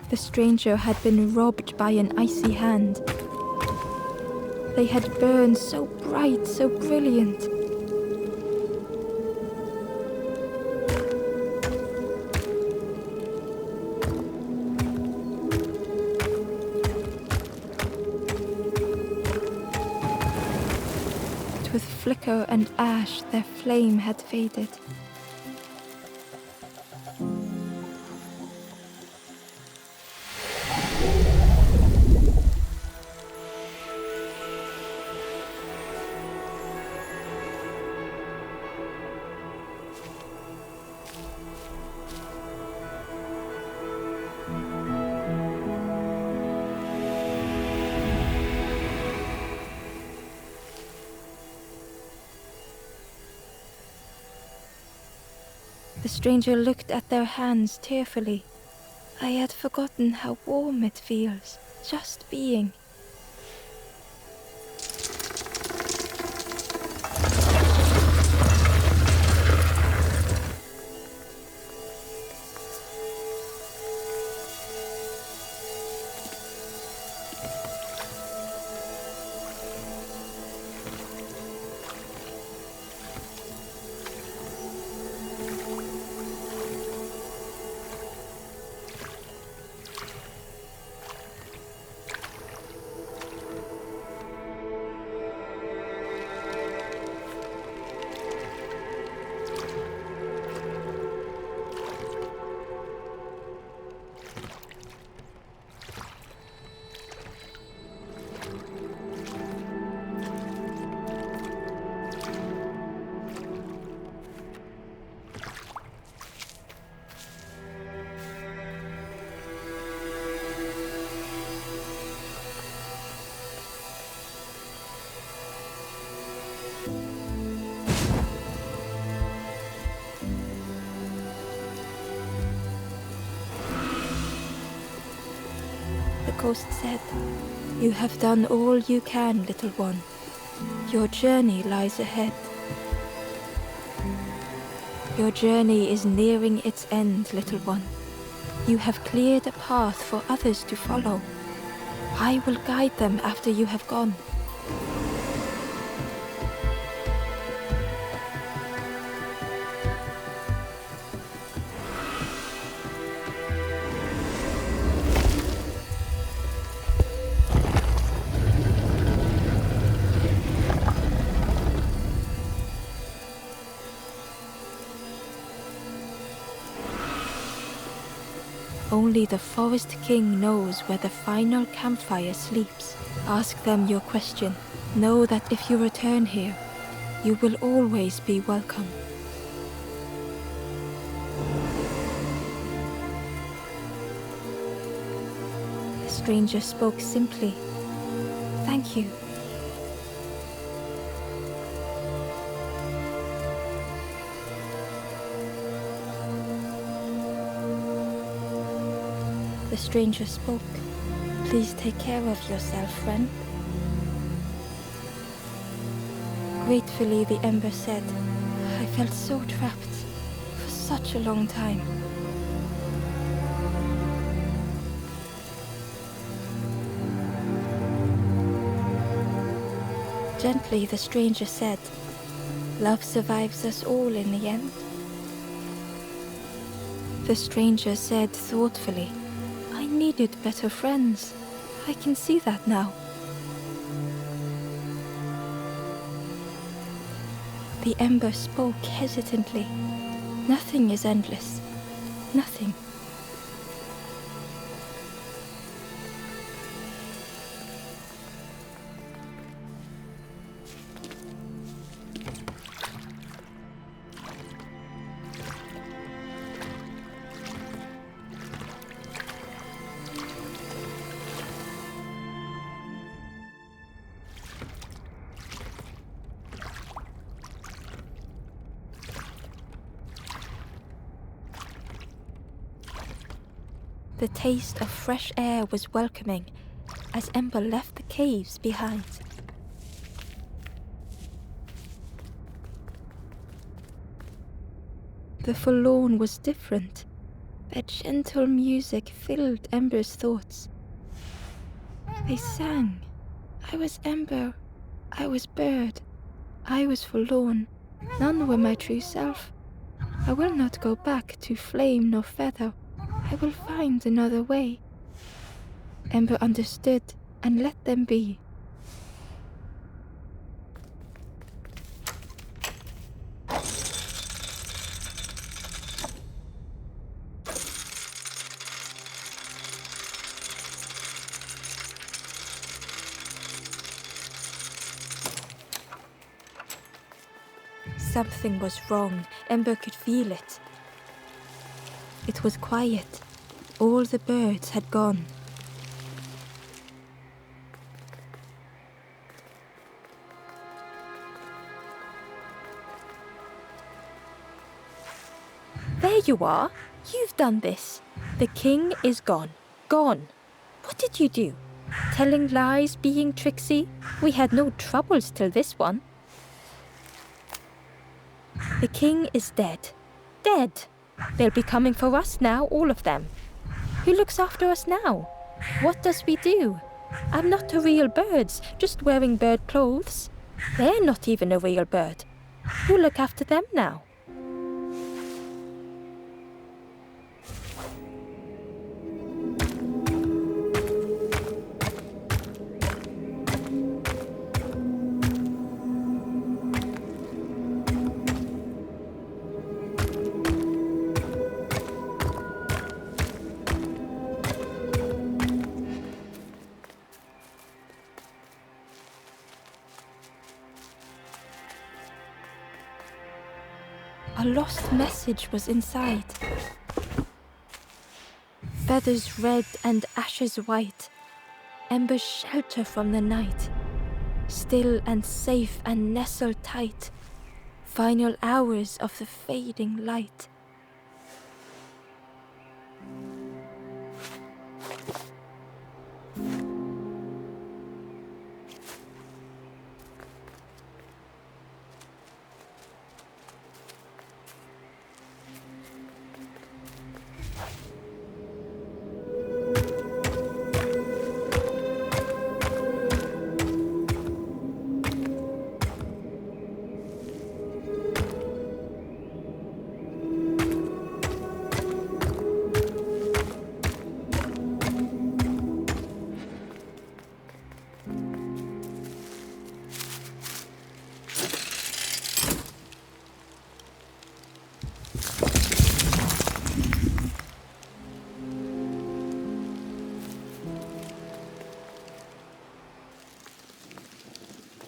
The stranger had been robbed by an icy hand. They had burned so bright, so brilliant. But with flicker and ash, their flame had faded. The stranger looked at their hands tearfully. "I had forgotten how warm it feels," just being. The ghost said, "You have done all you can, little one. Your journey lies ahead. Your journey is nearing its end, little one. You have cleared a path for others to follow. I will guide them after you have gone." Only the Forest King knows where the final campfire sleeps. Ask them your question. Know that if you return here, you will always be welcome. The stranger spoke simply. "Thank you." The stranger spoke. "Please take care of yourself, friend." Gratefully, the ember said, "I felt so trapped for such a long time." Gently, the stranger said, "Love survives us all in the end." The stranger said thoughtfully, "I needed better friends. I can see that now." The ember spoke hesitantly. "Nothing is endless. Nothing." The taste of fresh air was welcoming as Ember left the caves behind. The forlorn was different. Their gentle music filled Ember's thoughts. They sang. I was Ember. I was bird. I was forlorn. None were my true self. I will not go back to flame nor feather. I will find another way. Ember understood and let them be. Something was wrong. Ember could feel it. It was quiet. All the birds had gone. There you are. You've done this. The king is gone. Gone. What did you do? Telling lies, being tricksy. We had no troubles till this one. The king is dead. Dead. They'll be coming for us now, all of them. Who looks after us now? What does we do? I'm not a real bird, just wearing bird clothes. They're not even a real bird. Who look after them now? A lost message was inside. Feathers red and ashes white, embers shelter from the night. Still and safe and nestled tight, final hours of the fading light.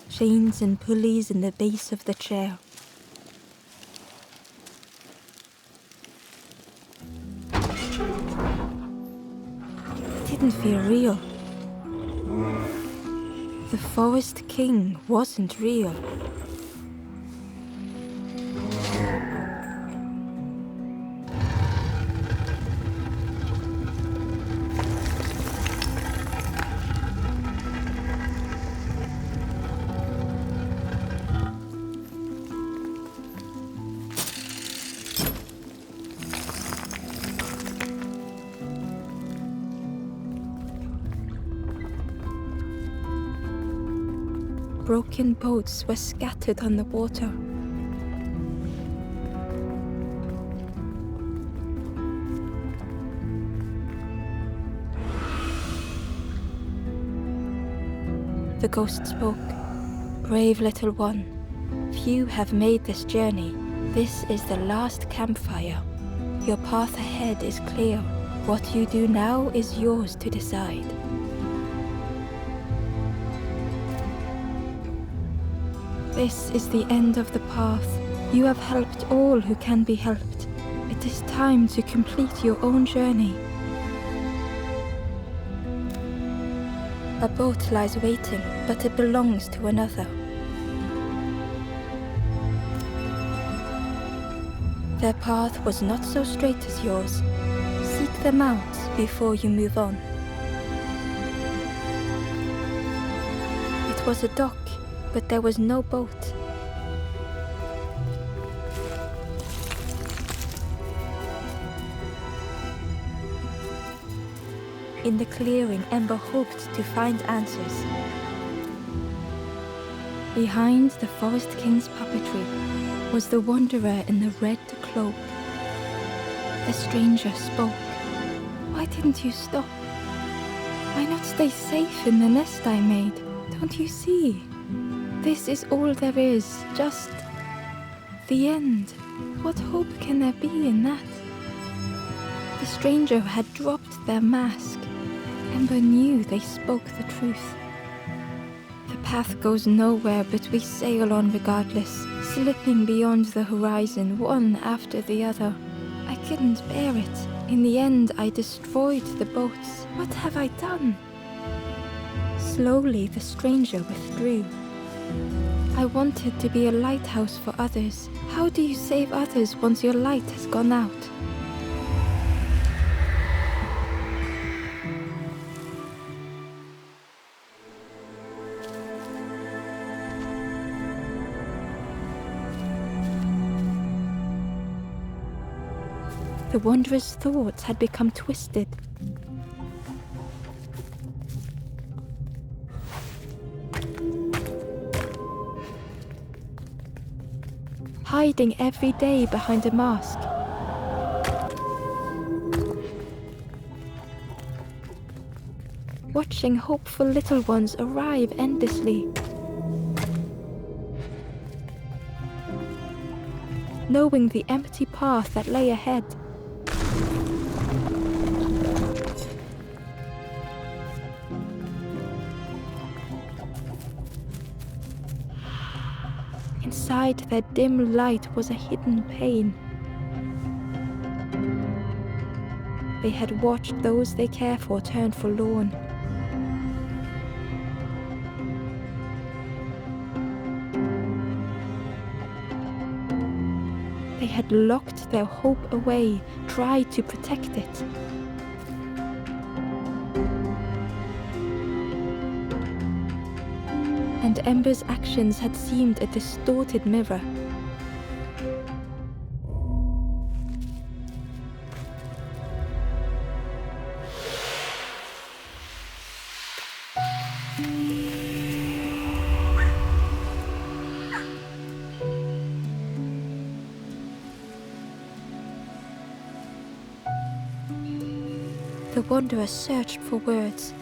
Chains and pulleys in the base of the chair. It didn't feel real. The Forest King wasn't real. Broken boats were scattered on the water. The ghost spoke. Brave little one, few have made this journey. This is the last campfire. Your path ahead is clear. What you do now is yours to decide. This is the end of the path. You have helped all who can be helped. It is time to complete your own journey. A boat lies waiting, but it belongs to another. Their path was not so straight as yours. Seek them out before you move on. It was a dock, but there was no boat. In the clearing, Ember hoped to find answers. Behind the Forest King's puppetry was the wanderer in the red cloak. The stranger spoke. Why didn't you stop? Why not stay safe in the nest I made? Don't you see? This is all there is, just the end. What hope can there be in that? The stranger had dropped their mask. Ember knew they spoke the truth. The path goes nowhere, but we sail on regardless, slipping beyond the horizon, one after the other. I couldn't bear it. In the end, I destroyed the boats. What have I done? Slowly, the stranger withdrew. I wanted to be a lighthouse for others. How do you save others once your light has gone out? The wanderer's thoughts had become twisted. Hiding every day behind a mask. Watching hopeful little ones arrive endlessly. Knowing the empty path that lay ahead. Inside their dim light was a hidden pain. They had watched those they care for turn forlorn. They had locked their hope away, tried to protect it. And Ember's actions had seemed a distorted mirror. The wanderer searched for words.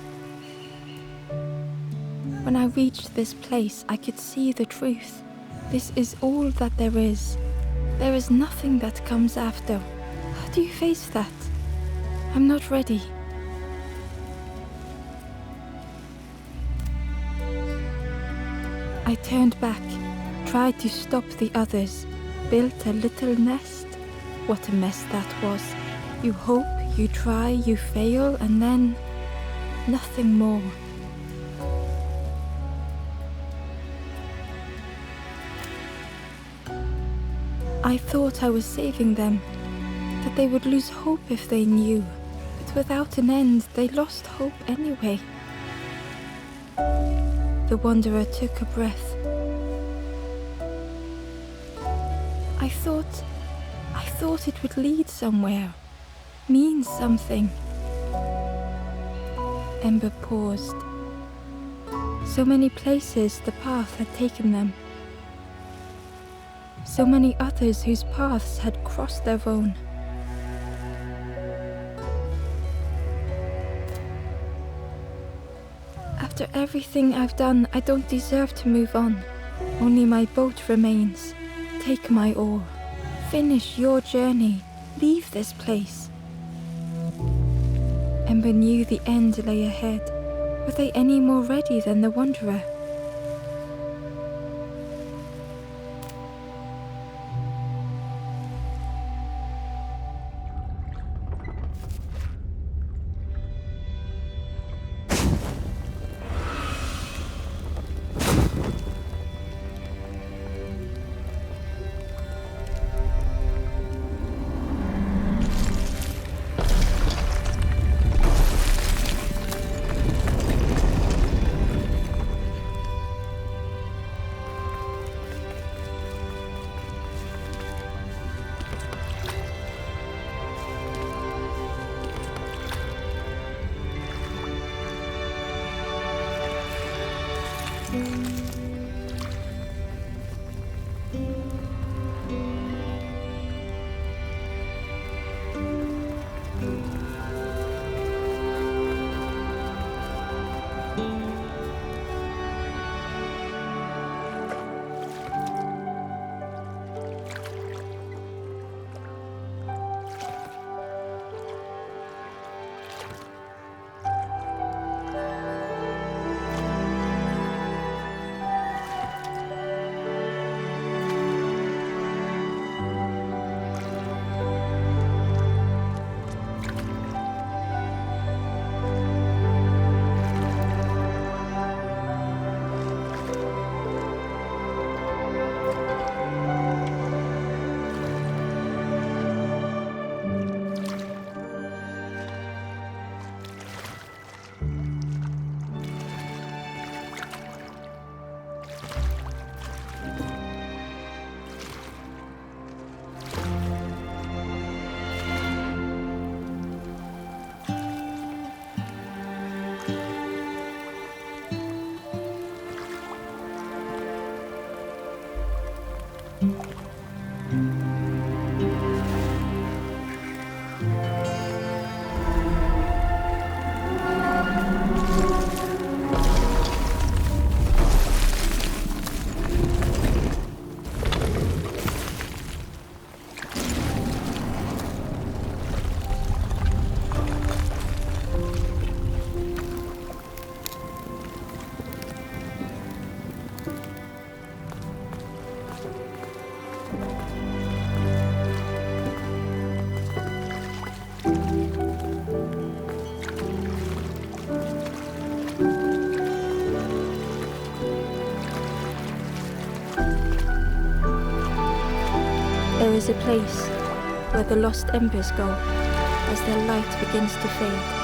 When I reached this place, I could see the truth. This is all that there is. There is nothing that comes after. How do you face that? I'm not ready. I turned back, tried to stop the others, built a little nest. What a mess that was. You hope, you try, you fail, and then nothing more. I thought I was saving them, that they would lose hope if they knew, but without an end, they lost hope anyway. The wanderer took a breath. I thought it would lead somewhere, mean something. Ember paused. So many places the path had taken them. So many others whose paths had crossed their own. After everything I've done, I don't deserve to move on. Only my boat remains. Take my oar. Finish your journey. Leave this place. Ember knew the end lay ahead. Were they any more ready than the wanderer? is a place where the lost embers go as their light begins to fade.